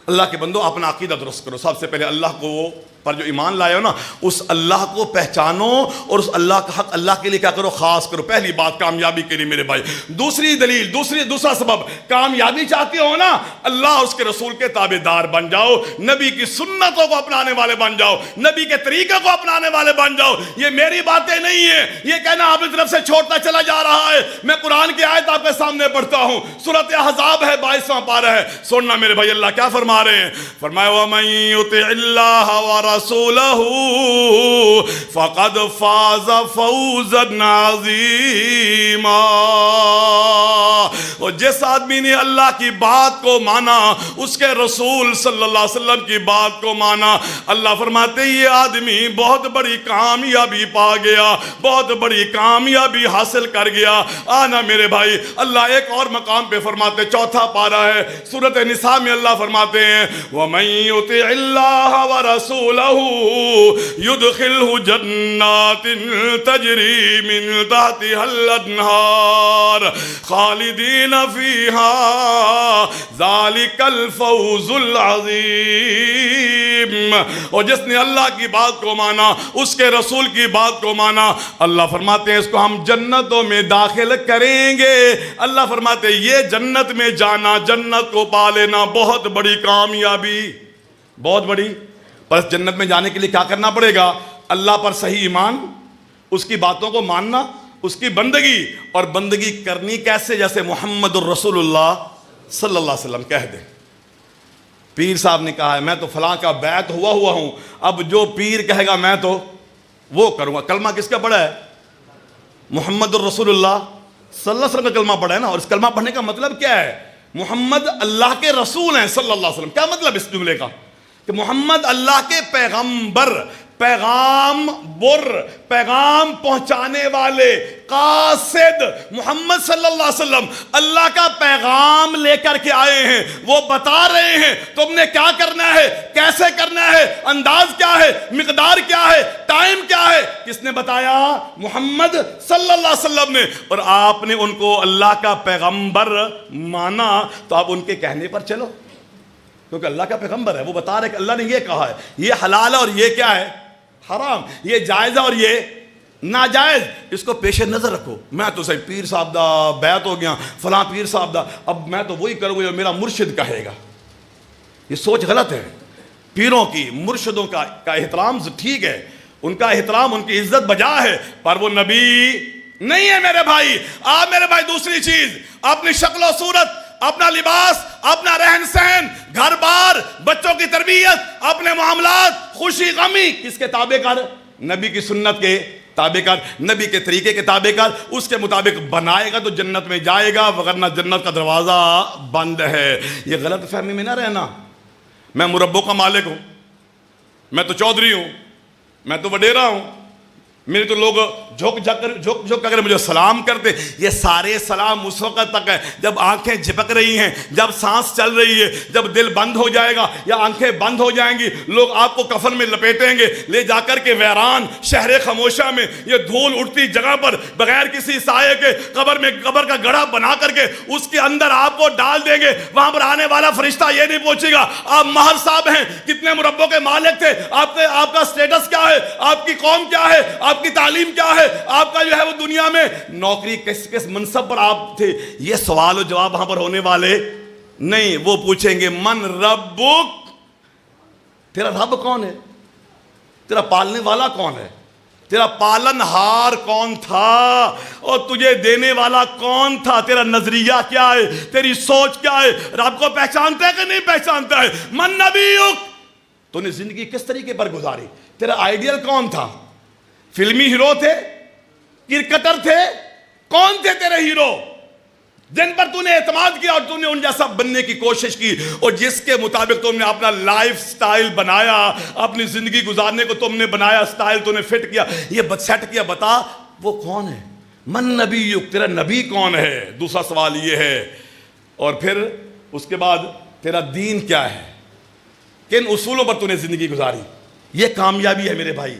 اللہ کے بندو اپنا عقیدہ درست کرو. سب سے پہلے اللہ کو پر جو ایمان لائے ہو نا, اس اللہ کو پہچانو, اور اس اللہ کا حق اللہ کے لیے کیا کرو, خاص کرو. پہلی بات کامیابی کے لیے میرے بھائی. دوسری دلیل, دوسرا سبب, کامیابی چاہتے ہو نا, اللہ اس کے رسول کے تابع دار بن جاؤ, نبی کی سنتوں کو اپنانے والے بن جاؤ, نبی کے طریقے کو اپنانے والے بن جاؤ. یہ میری باتیں نہیں ہیں, یہ کہنا آپ کی طرف سے چھوڑتا چلا جا رہا ہے. میں قرآن کی آیت آپ کے سامنے پڑھتا ہوں, سورۃ احزاب ہے, 22واں پارہ ہے. سننا میرے بھائی, اللہ کیا فرما رہے ہیں, فرمایا وَمَن يُطِعِ اللَّهَ رسوله فقد فاز فوزا عظیما. اور جس آدمی نے اللہ کی بات کو مانا, اس کے رسول صلی اللہ علیہ وسلم کی بات کو مانا, اللہ فرماتے یہ آدمی بہت بڑی کامیابی پا گیا, بہت بڑی کامیابی حاصل کر گیا. آنا میرے بھائی, اللہ ایک اور مقام پہ فرماتے, 4واں پارہ ہے سورۃ نساء میں, اللہ فرماتے ہیں وَمَن يُطِعِ اللَّهَ وَرَسُولَهُ يُدْخِلْهُ جَنَّاتٍ تَجْرِي مِن تَحْتِهَا الْأَنْهَارُ خَالِدِينَ فِيهَا ذَلِكَ الْفَوْزُ الْعَظِيمُ. اور جس نے اللہ کی بات کو مانا, اس کے رسول کی بات کو مانا, اللہ فرماتے ہیں اس کو ہم جنتوں میں داخل کریں گے. اللہ فرماتے ہیں یہ جنت میں جانا, جنت کو پا لینا بہت بڑی کامیابی, بہت بڑی. بس جنت میں جانے کے لیے کیا کرنا پڑے گا, اللہ پر صحیح ایمان, اس کی باتوں کو ماننا, اس کی بندگی, اور بندگی کرنی کیسے, جیسے محمد الرسول اللہ صلی اللہ علیہ وسلم کہہ دیں. پیر صاحب نے کہا ہے میں تو فلاں کا بیعت ہوا ہوں, اب جو پیر کہے گا میں تو وہ کروں گا. کلمہ کس کا پڑھا ہے, محمد الرسول اللہ صلی اللہ علیہ وسلم کا کلمہ پڑھا ہے نا. اور اس کلمہ پڑھنے کا مطلب کیا ہے, محمد اللہ کے رسول ہیں صلی اللہ علیہ وسلم. کیا مطلب اس جملے کا, کہ محمد اللہ کے پیغمبر, پیغام بر، پیغام پہنچانے والے، قاصد محمد صلی اللہ علیہ وسلم اللہ کا پیغام لے کر کے آئے ہیں. وہ بتا رہے ہیں تم نے کیا کرنا ہے، کیسے کرنا ہے، انداز کیا ہے، مقدار کیا ہے، ٹائم کیا ہے. کس نے بتایا؟ محمد صلی اللہ علیہ وسلم نے. اور آپ نے ان کو اللہ کا پیغمبر مانا تو آپ ان کے کہنے پر چلو، کیونکہ اللہ کا پیغمبر ہے. وہ بتا رہے کہ اللہ نے یہ کہا ہے، یہ حلال ہے اور یہ کیا ہے، حرام، یہ جائز ہے اور یہ ناجائز. اس کو پیش نظر رکھو. میں تو صحیح پیر صاحب دا بیعت ہو گیا، فلاں پیر صاحب دا، اب میں تو وہی کروں گا جو میرا مرشد کہے گا. یہ سوچ غلط ہے. پیروں کی، مرشدوں کا احترام ٹھیک ہے، ان کا احترام، ان کی عزت بجا ہے، پر وہ نبی نہیں ہے میرے بھائی. آپ میرے بھائی دوسری چیز، اپنی شکل و صورت، اپنا لباس، اپنا رہن سہن، گھر بار، بچوں کی تربیت، اپنے معاملات، خوشی غمی، کس کے تابع کار؟ نبی کی سنت کے تابع کار، نبی کے طریقے کے تابع کار. اس کے مطابق بنائے گا تو جنت میں جائے گا، وگرنہ جنت کا دروازہ بند ہے. یہ غلط فہمی میں نہ رہنا. میں مربوں کا مالک ہوں، میں تو چودھری ہوں، میں تو وڈیرا ہوں، میرے تو لوگ جھک کر مجھے سلام کرتے. یہ سارے سلام اس وقت تک ہے جب آنکھیں جھپک رہی ہیں، جب سانس چل رہی ہے. جب دل بند ہو جائے گا یا آنکھیں بند ہو جائیں گی، لوگ آپ کو کفن میں لپیٹیں گے، لے جا کر کے ویران شہر خاموشہ میں، یہ دھول اٹھتی جگہ پر بغیر کسی سائے کے قبر کا گڑھا بنا کر کے اس کے اندر آپ کو ڈال دیں گے. وہاں پر آنے والا فرشتہ یہ نہیں پوچھے گا آپ مہر صاحب ہیں، کتنے مربوں کے مالک تھے، آپ کا سٹیٹس کیا ہے، آپ کی قوم کیا ہے، آپ کی تعلیم کیا ہے، آپ کا جو ہے وہ دنیا میں نوکری کس منصب پر آپ تھے. یہ سوال و جواب وہاں پر ہونے والے نہیں. وہ پوچھیں گے من ربک، تیرا رب کون ہے، تیرا پالنے والا کون ہے، تیرا پالن ہار کون تھا، اور تجھے دینے والا کون تھا، تیرا نظریہ کیا ہے، تیری سوچ کیا ہے، رب کو پہچانتا ہے کہ نہیں پہچانتا ہے. من نبیک، تو نے زندگی کس طریقے پر گزاری، تیرا آئیڈیل کون تھا، فلمی ہیرو تھے، کرکٹر تھے، کون تھے تیرے ہیرو جن پر تو نے اعتماد کیا اور تو نے ان جیسا بننے کی کوشش کی، اور جس کے مطابق تم نے اپنا لائف سٹائل بنایا، اپنی زندگی گزارنے کو تم نے بنایا، سٹائل تو نے فٹ کیا، یہ سیٹ کیا. بتا وہ کون ہے، من نبیک، تیرا نبی کون ہے. دوسرا سوال یہ ہے. اور پھر اس کے بعد تیرا دین کیا ہے، کن اصولوں پر تو نے زندگی گزاری. یہ کامیابی ہے میرے بھائی.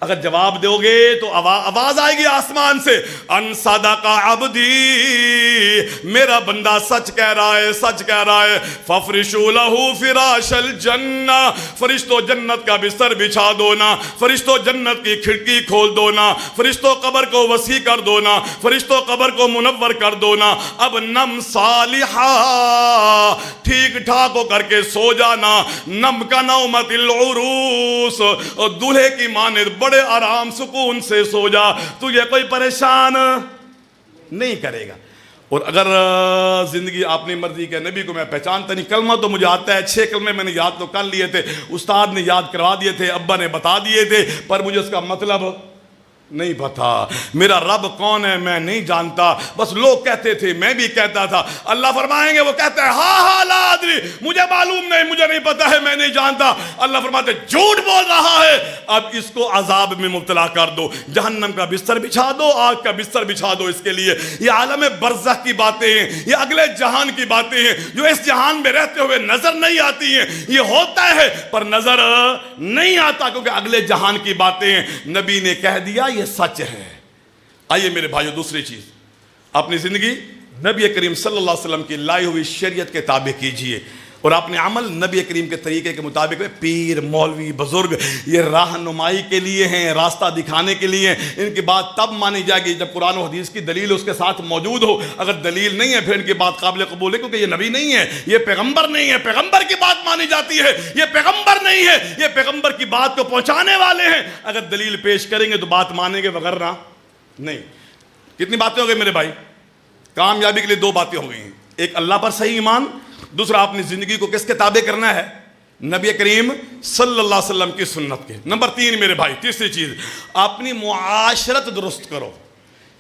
اگر جواب دو گے تو آواز آئے گی آسمان سے، ان صدق عبدی، میرا بندہ سچ کہہ رہا ہے، سچ کہہ رہا ہے. ففرشوا لہ فراش الجنہ، فرشتوں جنت کا بستر بچھا دو نا، فرشتوں جنت کی کھڑکی کھول دو نا، فرشتوں قبر کو وسیع کر دو نا، فرشتوں قبر کو منور کر دو نا. اب نم صالحا، ٹھیک ٹھاک ہو کر کے سو جانا. نم کا نومت العروس، دولہے کی مانند بڑے آرام سکون سے سو جا، تجھے کوئی پریشان نہیں کرے گا. اور اگر زندگی اپنی مرضی کے، نبی کو میں پہچانتا نہیں، کلمہ تو مجھے آتا ہے، 6 کلمے میں نے یاد تو کر لیے تھے، استاد نے یاد کروا دیے تھے، ابا نے بتا دیے تھے، پر مجھے اس کا مطلب نہیں پتا. میرا رب کون ہے میں نہیں جانتا، بس لوگ کہتے تھے، میں بھی کہتا تھا. اللہ فرمائیں گے، وہ کہتا ہے ہاں لا ادری، مجھے معلوم نہیں، مجھے نہیں پتا ہے، میں نہیں جانتا. اللہ فرماتے جھوٹ بول رہا ہے، اب اس کو عذاب میں مبتلا کر دو، جہنم کا بستر بچھا دو، آگ کا بستر بچھا دو اس کے لیے. یہ عالم برزخ کی باتیں ہیں، یہ اگلے جہان کی باتیں ہیں جو اس جہان میں رہتے ہوئے نظر نہیں آتی ہیں. یہ ہوتا ہے پر نظر نہیں آتا، کیونکہ اگلے جہان کی باتیں ہیں. نبی نے کہہ دیا یہ سچ ہے. آئیے میرے بھائیو، دوسری چیز، اپنی زندگی نبی کریم صلی اللہ علیہ وسلم کی لائی ہوئی شریعت کے تابع کیجئے، اور اپنے عمل نبی کریم کے طریقے کے مطابق. پیر، مولوی، بزرگ یہ رہنمائی کے لیے ہیں، راستہ دکھانے کے لیے ہیں. ان کی بات تب مانی جائے گی جب قرآن و حدیث کی دلیل اس کے ساتھ موجود ہو. اگر دلیل نہیں ہے پھر ان کی بات قابل قبول ہے، کیونکہ یہ نبی نہیں ہے، یہ پیغمبر نہیں ہے. پیغمبر کی بات مانی جاتی ہے، یہ پیغمبر نہیں ہے، یہ پیغمبر کی بات کو پہنچانے والے ہیں. اگر دلیل پیش کریں گے تو بات مانیں گے، وغیرہ نہیں. کتنی باتیں ہو گئی میرے بھائی؟ کامیابی کے لیے 2 باتیں ہو گئی ہیں. ایک اللہ پر صحیح ایمان، دوسرا اپنی زندگی کو کس کے تابع کرنا ہے، نبی کریم صلی اللہ علیہ وسلم کی سنت کے. نمبر 3 میرے بھائی، تیسری چیز، اپنی معاشرت درست کرو.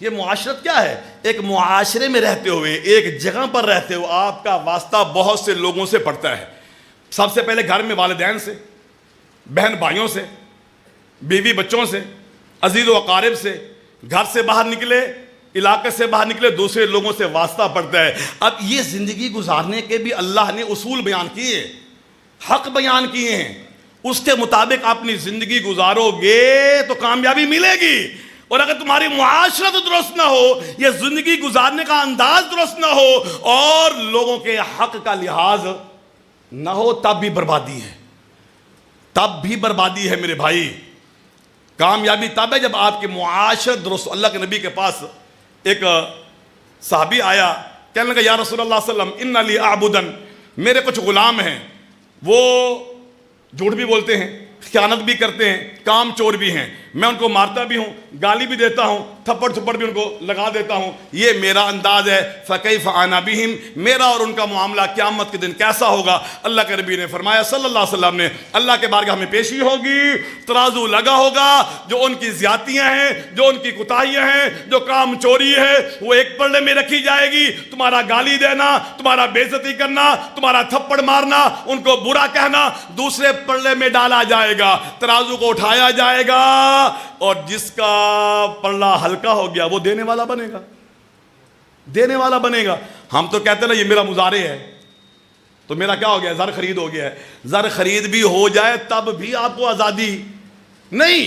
یہ معاشرت کیا ہے؟ ایک معاشرے میں رہتے ہوئے، ایک جگہ پر رہتے ہوئے آپ کا واسطہ بہت سے لوگوں سے پڑتا ہے. سب سے پہلے گھر میں والدین سے، بہن بھائیوں سے، بیوی بچوں سے، عزیز و اقارب سے، گھر سے باہر نکلے، علاقے سے باہر نکلے، دوسرے لوگوں سے واسطہ پڑتا ہے۔ اب یہ زندگی گزارنے کے بھی اللہ نے اصول بیان کیے، حق بیان کیے ہیں، اس کے مطابق اپنی زندگی گزارو گے تو کامیابی ملے گی۔ اور اگر تمہاری معاشرت درست نہ ہو، یہ زندگی گزارنے کا انداز درست نہ ہو، اور لوگوں کے حق کا لحاظ نہ ہو، تب بھی بربادی ہے، تب بھی بربادی ہے میرے بھائی۔ کامیابی تب ہے جب آپ کی معاشرت درست۔ اللہ کے نبی کے پاس ایک صحابی آیا، کہنے لگا یا رسول اللہ صلی اللہ علیہ وسلم ان لی اعبدن، میرے کچھ غلام ہیں، وہ جھوٹ بھی بولتے ہیں، خیانت بھی کرتے ہیں، کام چور بھی ہیں، میں ان کو مارتا بھی ہوں، گالی بھی دیتا ہوں، تھپڑ تھپڑ بھی ان کو لگا دیتا ہوں، یہ میرا انداز ہے۔ فَكَيْفَ أَنَا بِهِمْ، میرا اور ان کا معاملہ قیامت کے دن کیسا ہوگا؟ اللہ کے نبی نے فرمایا صلی اللہ علیہ وسلم نے، اللہ کے بارگاہ میں پیشی ہوگی، ترازو لگا ہوگا، جو ان کی زیادتیاں ہیں، جو ان کی کوتاہیاں ہیں، جو کام چوری ہے، وہ ایک پلڑے میں رکھی جائے گی۔ تمہارا گالی دینا، تمہارا بے عزتی کرنا، تمہارا تھپڑ مارنا، ان کو برا کہنا دوسرے پلڑے میں ڈالا جائے گا، ترازو کو اٹھایا جائے گا، اور جس کا پلڑا ہلکا ہو گیا وہ دینے والا بنے گا، دینے والا بنے گا۔ ہم تو کہتے ہیں نا یہ میرا مزارع ہے، تو میرا کیا ہو گیا؟ زر خرید ہو گیا ہے۔ زر خرید بھی ہو جائے تب بھی آپ کو آزادی نہیں،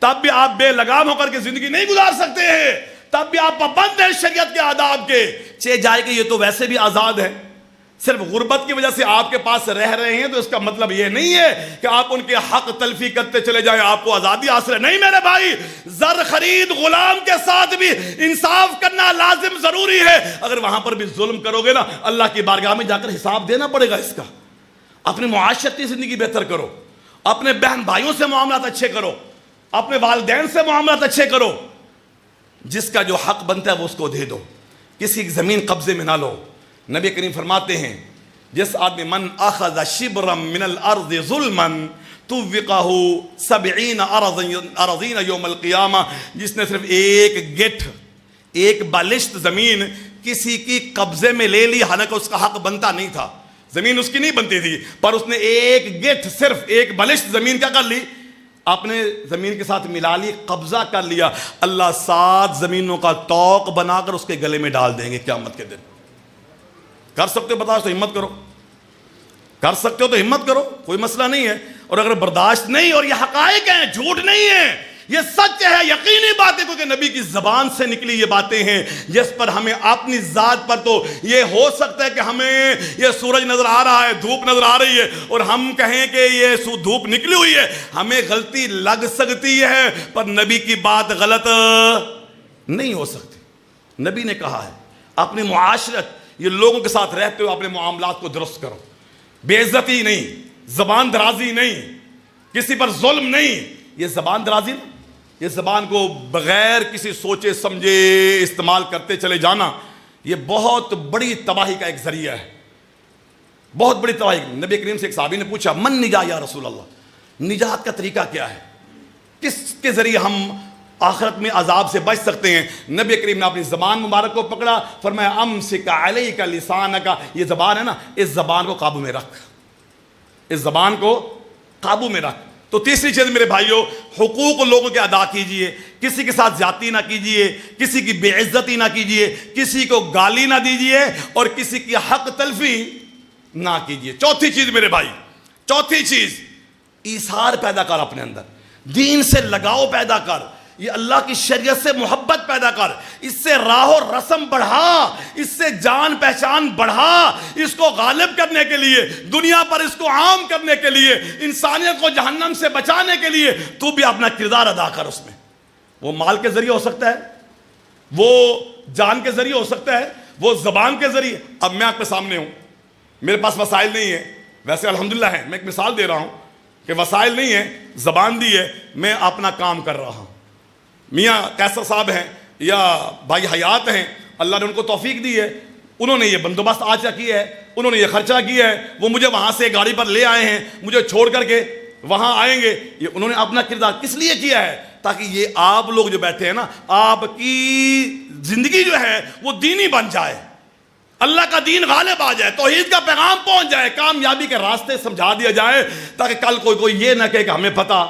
تب بھی آپ بے لگام ہو کر کے زندگی نہیں گزار سکتے ہیں، تب بھی آپ پابند ہیں شریعت کے آداب کے۔ چہ جائے کہ یہ تو ویسے بھی آزاد ہے، صرف غربت کی وجہ سے آپ کے پاس رہ رہے ہیں تو اس کا مطلب یہ نہیں ہے کہ آپ ان کے حق تلفی کرتے چلے جائیں، آپ کو آزادی حاصل ہے۔ نہیں میرے بھائی، زر خرید غلام کے ساتھ بھی انصاف کرنا لازم ضروری ہے۔ اگر وہاں پر بھی ظلم کرو گے نا، اللہ کی بارگاہ میں جا کر حساب دینا پڑے گا اس کا۔ اپنی معاشرتی زندگی بہتر کرو، اپنے بہن بھائیوں سے معاملات اچھے کرو، اپنے والدین سے معاملات اچھے کرو، جس کا جو حق بنتا ہے وہ اس کو دے دو، کسی کی زمین قبضے میں نہ لو۔ نبی کریم فرماتے ہیں جس آدمی من اخذ شبرا من الارض ظلما توقہ 70 ارضین یوم القیامہ، جس نے صرف ایک گٹھ، ایک بالشت زمین کسی کی قبضے میں لے لی، حالانکہ اس کا حق بنتا نہیں تھا، زمین اس کی نہیں بنتی تھی، پر اس نے ایک گٹھ، صرف ایک بالشت زمین کیا کر لی؟ اپنے زمین کے ساتھ ملا لی، قبضہ کر لیا۔ اللہ 7 زمینوں کا توق بنا کر اس کے گلے میں ڈال دیں گے قیامت کے دن۔ کر سکتے ہو برداشت تو ہمت کرو، کر سکتے ہو تو ہمت کرو، کوئی مسئلہ نہیں ہے۔ اور اگر برداشت نہیں، اور یہ حقائق ہیں، جھوٹ نہیں ہے، یہ سچ ہے، یقینی بات ہے، کیونکہ نبی کی زبان سے نکلی یہ باتیں ہیں، جس پر ہمیں اپنی ذات پر تو یہ ہو سکتا ہے کہ ہمیں یہ سورج نظر آ رہا ہے، دھوپ نظر آ رہی ہے، اور ہم کہیں کہ یہ دھوپ نکلی ہوئی ہے، ہمیں غلطی لگ سکتی ہے، پر نبی کی بات غلط نہیں ہو سکتی۔ نبی نے کہا ہے اپنی معاشرت، یہ لوگوں کے ساتھ رہتے ہوئے اپنے معاملات کو درست کرو، بے عزتی نہیں، زبان درازی نہیں، کسی پر ظلم نہیں۔ یہ زبان درازی نا، یہ زبان کو بغیر کسی سوچے سمجھے استعمال کرتے چلے جانا، یہ بہت بڑی تباہی کا ایک ذریعہ ہے، بہت بڑی تباہی۔ نبی کریم سے ایک صحابی نے پوچھا من نجا یا رسول اللہ، نجات کا طریقہ کیا ہے، کس کے ذریعے ہم آخرت میں عذاب سے بچ سکتے ہیں؟ نبی کریم نے اپنی زبان مبارک کو پکڑا، فرمایا امسک علیک لسانک، یہ زبان ہے نا، اس زبان کو قابو میں رکھ، اس زبان کو قابو میں رکھ۔ تو تیسری چیز میرے بھائیوں، حقوق لوگوں کے ادا کیجئے، کسی کے ساتھ زیادتی نہ کیجئے، کسی کی بے عزتی نہ کیجئے، کسی کو گالی نہ دیجئے، اور کسی کی حق تلفی نہ کیجئے۔ چوتھی چیز میرے بھائی، چوتھی چیز، ایثار پیدا کر اپنے اندر، دین سے لگاؤ پیدا کر، یہ اللہ کی شریعت سے محبت پیدا کر، اس سے راہ و رسم بڑھا، اس سے جان پہچان بڑھا، اس کو غالب کرنے کے لیے، دنیا پر اس کو عام کرنے کے لیے، انسانیت کو جہنم سے بچانے کے لیے تو بھی اپنا کردار ادا کر۔ اس میں وہ مال کے ذریعے ہو سکتا ہے، وہ جان کے ذریعے ہو سکتا ہے، وہ زبان کے ذریعے۔ اب میں آپ کے سامنے ہوں، میرے پاس وسائل نہیں ہیں، ویسے الحمدللہ ہے، میں ایک مثال دے رہا ہوں کہ وسائل نہیں ہیں، زبان دی ہے، میں اپنا کام کر رہا ہوں۔ میاں کیسر صاحب ہیں یا بھائی حیات ہیں، اللہ نے ان کو توفیق دی ہے، انہوں نے یہ بندوبست آج کا کیا ہے، انہوں نے یہ خرچہ کیا ہے، وہ مجھے وہاں سے گاڑی پر لے آئے ہیں، مجھے چھوڑ کر کے وہاں آئیں گے، یہ انہوں نے اپنا کردار کس لیے کیا ہے؟ تاکہ یہ آپ لوگ جو بیٹھے ہیں نا، آپ کی زندگی جو ہے وہ دینی بن جائے، اللہ کا دین غالب آ جائے، توحید کا پیغام پہنچ جائے، کامیابی کے راستے سمجھا دیا جائے، تاکہ کل کوئی یہ نہ کہے کہ ہمیں پتہ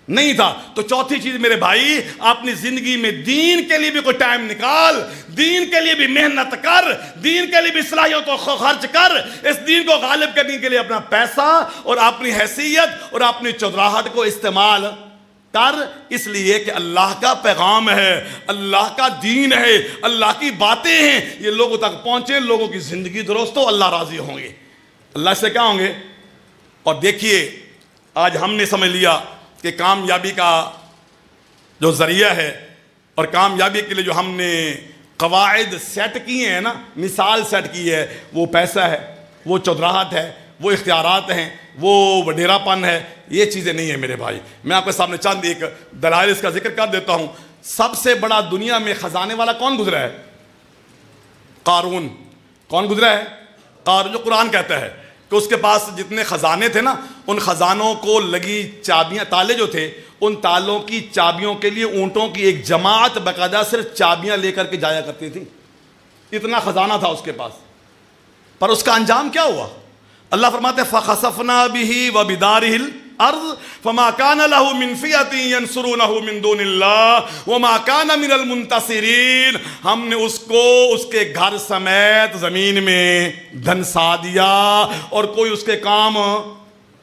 نہیں تھا۔ تو چوتھی چیز میرے بھائی، اپنی زندگی میں دین کے لیے بھی کوئی ٹائم نکال، دین کے لیے بھی محنت کر، دین کے لیے بھی صلاحیتوں کو خرچ کر، اس دین کو غالب کرنے کے لیے اپنا پیسہ اور اپنی حیثیت اور اپنی چودراہٹ کو استعمال کر، اس لیے کہ اللہ کا پیغام ہے، اللہ کا دین ہے، اللہ کی باتیں ہیں، یہ لوگوں تک پہنچے، لوگوں کی زندگی درست ہو، اللہ راضی ہوں گے۔ اللہ سے کیا ہوں گے؟ اور دیکھیے آج ہم نے سمجھ لیا کہ کامیابی کا جو ذریعہ ہے اور کامیابی کے لیے جو ہم نے قواعد سیٹ کیے ہیں نا، مثال سیٹ کی ہے، وہ پیسہ ہے، وہ چودراہٹ ہے، وہ اختیارات ہیں، وہ وڈیرا پن ہے، یہ چیزیں نہیں ہیں میرے بھائی۔ میں آپ کے سامنے چند ایک دلائل اس کا ذکر کر دیتا ہوں۔ سب سے بڑا دنیا میں خزانے والا کون گزرا ہے؟ قارون۔ کون گزرا ہے؟ قارون، جو قرآن کہتا ہے کہ اس کے پاس جتنے خزانے تھے نا، ان خزانوں کو لگی چابیاں، تالے جو تھے، ان تالوں کی چابیوں کے لیے اونٹوں کی ایک جماعت باقاعدہ صرف چابیاں لے کر کے جایا کرتی تھی، اتنا خزانہ تھا اس کے پاس۔ پر اس کا انجام کیا ہوا؟ اللہ فرماتے ہیں فَخَسَفْنَا بِهِ وَبِدَارِهِ الْأَرْضِ فَمَا كَانَ لَهُ مِنْ فِئَةٍ يَنْصُرُونَهُ مِنْ دُونِ اللَّهِ وَمَا كَانَ مِنَ الْمُنْتَصِرِينَ۔ ہم نے اس کو اس کے گھر سمیت زمین میں دھنسا دیا اور کوئی اس کے کام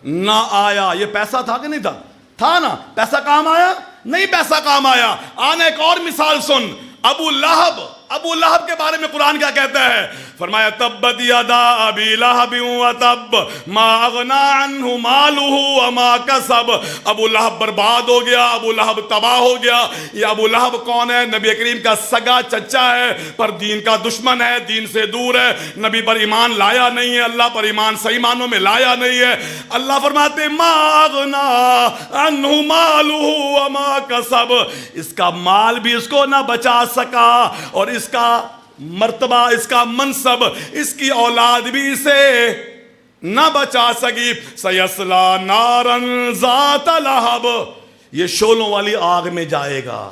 نہ آیا۔ یہ پیسہ تھا کہ نہیں تھا؟ تھا نا؟ پیسہ کام آیا؟ نہیں پیسہ کام آیا۔ آنا ایک اور مثال سن، ابو لہب کے بارے میں قرآن کیا کہتا ہے؟ فرمایا تبت یدا ابی لہب وتب ما اغنا عنہ مالہ وما کسب۔ ابو لہب برباد ہو گیا، ابو لہب تباہ ہو گیا۔ یہ ابو لہب کون ہے؟ نبی کریم کا سگا چچا ہے، پر دین کا دشمن ہے، دین سے دور ہے، نبی پر ایمان لایا نہیں ہے، اللہ پر ایمان صحیح معنوں میں لایا نہیں ہے۔ اللہ فرماتے ما اغنا عنہ مالہ وما کسب، اس کا مال بھی اس کو نہ بچا سکا اور اس کا مرتبہ، اس کا منصب، اس کی اولاد بھی اسے نہ بچا سکی۔ سیصلی نارا ذات لہب، یہ شعلوں والی آگ میں جائے گا۔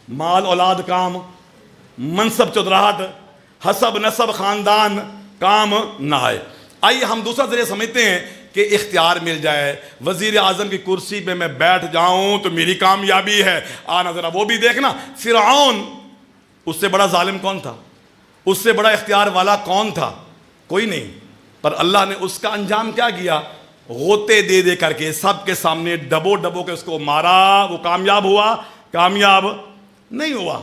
مال اولاد کام، منصب چودراہٹ، حسب نسب خاندان کام نہ آئے۔ آئیے ہم دوسرا ذریعہ سمجھتے ہیں کہ اختیار مل جائے، وزیر اعظم کی کرسی پہ میں بیٹھ جاؤں تو میری کامیابی ہے۔ آنا ذرا وہ بھی دیکھنا، فرعون، اس سے بڑا ظالم کون تھا؟ اس سے بڑا اختیار والا کون تھا؟ کوئی نہیں۔ پر اللہ نے اس کا انجام کیا کیا؟ غوطے دے دے کر کے سب کے سامنے ڈبو ڈبو کے اس کو مارا۔ وہ کامیاب ہوا؟ کامیاب نہیں ہوا۔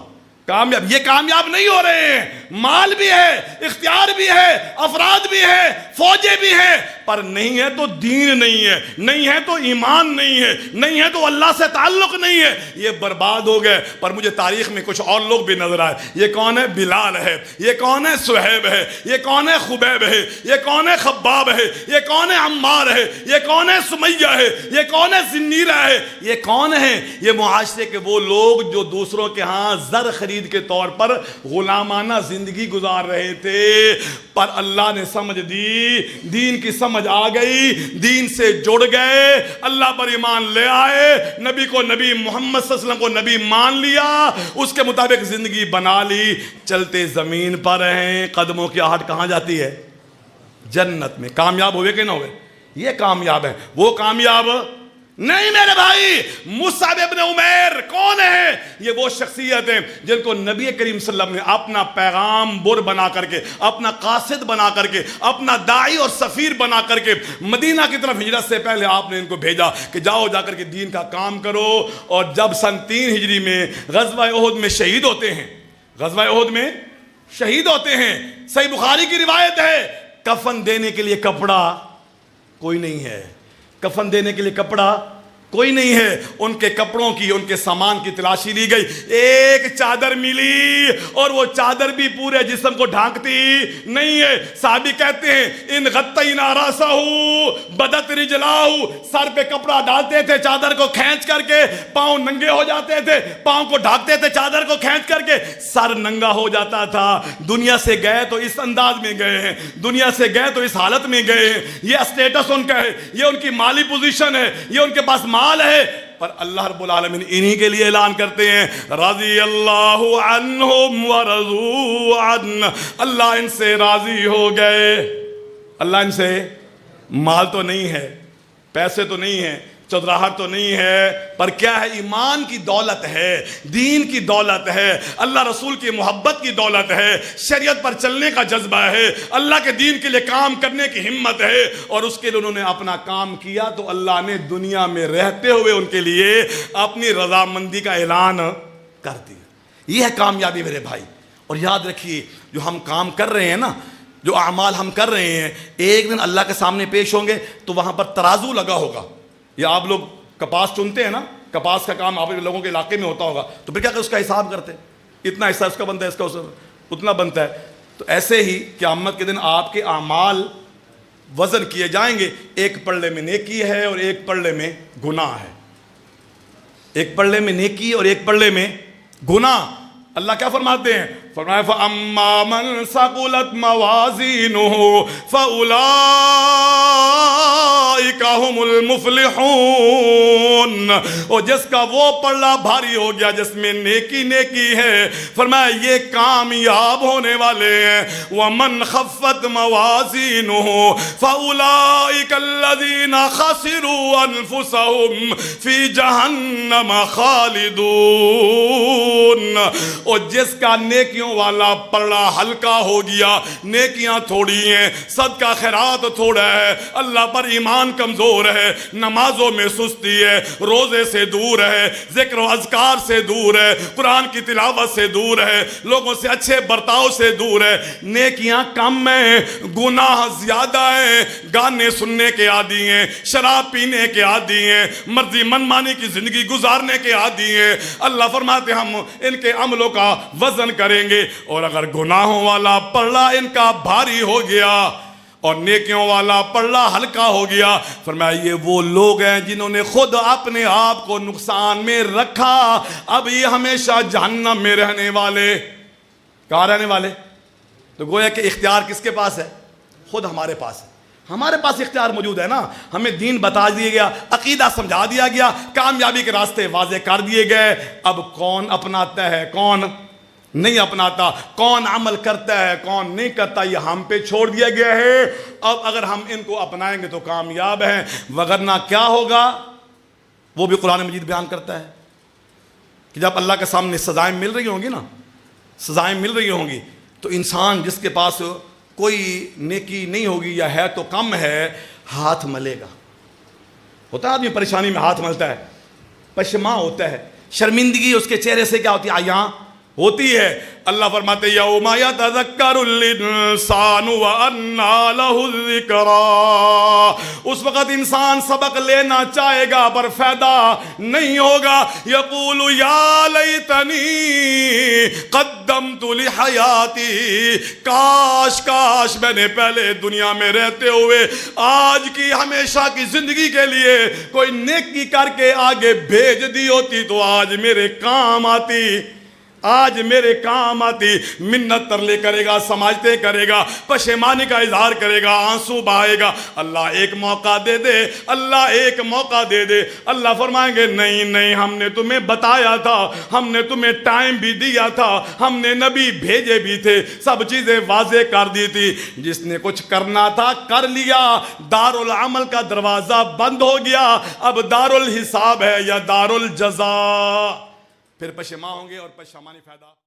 یہ کامیاب نہیں ہو رہے ہیں۔ مال بھی ہے، اختیار بھی ہے، افراد بھی ہے، فوجیں بھی ہیں، پر نہیں ہے تو دین نہیں ہے، نہیں ہے تو ایمان نہیں ہے، نہیں ہے تو اللہ سے تعلق نہیں ہے، یہ برباد ہو گئے۔ پر مجھے تاریخ میں کچھ اور لوگ بھی نظر آئے۔ یہ کون ہے؟ بلال ہے، یہ کون ہے؟ سہیب ہے، یہ کون ہے؟ خبیب ہے، یہ کون ہے؟ خباب ہے، یہ کون ہے؟ عمار ہے، یہ کون ہے؟ سمیہ ہے، یہ کون ہے؟ زنیرہ ہے۔ یہ کون ہے؟ یہ معاشرے کے وہ لوگ جو دوسروں کے ہاں زر خرید کے طور پر غلامانہ زندگی گزار رہے تھے، پر اللہ نے سمجھ دی، دین کی سمجھ آ گئی، دین سے جڑ گئے، اللہ پر ایمان لے آئے، نبی کو نبی محمد صلی اللہ علیہ وسلم کو نبی مان لیا، اس کے مطابق زندگی بنا لی، چلتے زمین پر ہیں۔ قدموں کی آہٹ کہاں جاتی ہے؟ جنت میں۔ کامیاب ہوئے کہ نہ ہوئے؟ یہ کامیاب ہے۔ وہ کامیاب نہیں میرے بھائی۔ مصعب ابن عمیر کون ہے؟ یہ وہ شخصیت ہیں جن کو نبی کریم صلی اللہ علیہ وسلم نے اپنا پیغام بر بنا کر کے، اپنا قاصد بنا کر کے، اپنا داعی اور سفیر بنا کر کے مدینہ کی طرف ہجرت سے پہلے آپ نے ان کو بھیجا کہ جاؤ جا کر کے دین کا کام کرو۔ اور جب سن 3 ہجری میں غزوہ احد میں شہید ہوتے ہیں، غزوہ احد میں شہید ہوتے ہیں، صحیح بخاری کی روایت ہے، کفن دینے کے لیے کپڑا کوئی نہیں ہے، کفن دینے کے لیے کپڑا کوئی نہیں ہے۔ ان کے کپڑوں کی، ان کے سامان کی تلاشی لی گئی، ایک چادر ملی اور وہ چادر بھی پورے جسم کو ڈھانکتی نہیں ہے۔ صحابی کہتے ہیں ان غطینا راسہ بدت رجلاہ، سر پہ کپڑا ڈالتے تھے چادر کو کھینچ کر کے، پاؤں ننگے ہو جاتے تھے، پاؤں کو ڈھانکتے تھے چادر کو کھینچ کر کے، سر ننگا ہو جاتا تھا۔ دنیا سے گئے تو اس انداز میں گئے ہیں، دنیا سے گئے تو اس حالت میں گئے ہیں۔ یہ اسٹیٹس ان کا ہے، یہ ان کی مالی پوزیشن ہے، یہ ان کے پاس مال ہے، پر اللہ رب العالمین انہی کے لیے اعلان کرتے ہیں رضی اللہ عنہم ورضوا عنہ، اللہ ان سے راضی ہو گئے۔ اللہ ان سے، مال تو نہیں ہے، پیسے تو نہیں ہیں، چودراہٹ تو نہیں ہے، پر کیا ہے؟ ایمان کی دولت ہے، دین کی دولت ہے، اللہ رسول کی محبت کی دولت ہے، شریعت پر چلنے کا جذبہ ہے، اللہ کے دین کے لیے کام کرنے کی ہمت ہے، اور اس کے لیے انہوں نے اپنا کام کیا تو اللہ نے دنیا میں رہتے ہوئے ان کے لیے اپنی رضامندی کا اعلان کر دیا۔ یہ ہے کامیابی میرے بھائی۔ اور یاد رکھیے، جو ہم کام کر رہے ہیں نا، جو اعمال ہم کر رہے ہیں، ایک دن اللہ کے سامنے پیش ہوں گے تو وہاں پر ترازو لگا ہوگا۔ یا آپ لوگ کپاس چنتے ہیں نا، کپاس کا کام آپ لوگوں کے علاقے میں ہوتا ہوگا، تو پھر کیا کہ اس کا حساب کرتے، اتنا حصہ اس کا بنتا ہے، اس کا اتنا بنتا ہے۔ تو ایسے ہی قیامت کے دن آپ کے اعمال وزن کیے جائیں گے، ایک پلڑے میں نیکی ہے اور ایک پلڑے میں گناہ ہے، ایک پلڑے میں نیکی اور ایک پلڑے میں گناہ۔ اللہ کیا فرماتے ہیں؟ فرمایا فَأَمَّا مَنْ ثَقُلَتْ مَوَازِينُهُ فَأُولَئِكَ هُمُ الْمُفْلِحُونَ۔ اور جس کا وہ پلڑا بھاری ہو گیا جس میں نیکی نیکی ہے، فرمایا یہ کامیاب ہونے والے ہیں۔ وَمَنْ خَفَّتْ مَوَازِينُهُ فَأُولَئِكَ الَّذِينَ خَسِرُوا أَنفُسَهُمْ فِي جَهَنَّمَ خَالِدُونَ۔ اور جس کا نیکیوں والا پلڑا ہلکا ہو گیا، نیکیاں تھوڑی ہیں، صدقہ خیرات تھوڑا ہے، اللہ پر ایمان کمزور ہے، نمازوں میں سستی ہے، روزے سے دور ہے، ذکر و اذکار سے دور ہے، قرآن کی تلاوت سے دور ہے، لوگوں سے اچھے برتاؤ سے دور ہے، نیکیاں کم ہیں، گناہ زیادہ ہیں، گانے سننے کے عادی ہیں، شراب پینے کے عادی ہیں، مرضی منمانی کی زندگی گزارنے کے عادی ہیں۔ اللہ فرماتے ہم ان کے عملوں کا وزن کریں گے، اور اگر گناہوں والا پلڑا ان کا بھاری ہو گیا اور نیکیوں والا پلڑا ہلکا ہو گیا، فرمایا یہ وہ لوگ ہیں جنہوں نے خود اپنے آپ کو نقصان میں رکھا، اب یہ ہمیشہ جہنم میں رہنے والے۔ کہاں رہنے والے؟ تو گویا کہ اختیار کس کے پاس ہے؟ خود ہمارے پاس ہے۔ ہمارے پاس اختیار موجود ہے نا، ہمیں دین بتا دیا گیا، عقیدہ سمجھا دیا گیا، کامیابی کے راستے واضح کر دیے گئے۔ اب کون اپناتا ہے، کون نہیں اپناتا، کون عمل کرتا ہے، کون نہیں کرتا، یہ ہم پہ چھوڑ دیا گیا ہے۔ اب اگر ہم ان کو اپنائیں گے تو کامیاب ہیں، وگرنہ کیا ہوگا؟ وہ بھی قرآن مجید بیان کرتا ہے کہ جب اللہ کے سامنے سزائیں مل رہی ہوں گی نا، سزائیں مل رہی ہوں گی، تو انسان جس کے پاس کوئی نیکی نہیں ہوگی یا ہے تو کم ہے، ہاتھ ملے گا۔ ہوتا ہے آدمی پریشانی میں ہاتھ ملتا ہے، پشیمان ہوتا ہے، شرمندگی اس کے چہرے سے کیا ہوتی ہے؟ عیاں ہوتی ہے۔ اللہ فرماتے یوم یتذکر الانسان وانى له الذکریٰ، اس وقت انسان سبق لینا چاہے گا پر فائدہ نہیں ہوگا۔ یقول یا لیتنی قدمت لحیاتی، کاش کاش میں نے پہلے دنیا میں رہتے ہوئے آج کی ہمیشہ کی زندگی کے لیے کوئی نیکی کر کے آگے بھیج دی ہوتی تو آج میرے کام آتی، آج میرے کام آتی۔ منت ترلے کرے گا، سماجتے کرے گا، پشیمانی کا اظہار کرے گا، آنسو بہائے گا۔ اللہ ایک موقع دے دے، اللہ ایک موقع دے دے۔ اللہ فرمائیں گے نہیں نہیں، ہم نے تمہیں بتایا تھا، ہم نے تمہیں ٹائم بھی دیا تھا، ہم نے نبی بھیجے بھی تھے، سب چیزیں واضح کر دی تھی۔ جس نے کچھ کرنا تھا کر لیا، دارالعمل کا دروازہ بند ہو گیا، اب دارالحساب ہے یا دارالجزا۔ پھر پشیمان ہوں گے اور پشیمانی فائدہ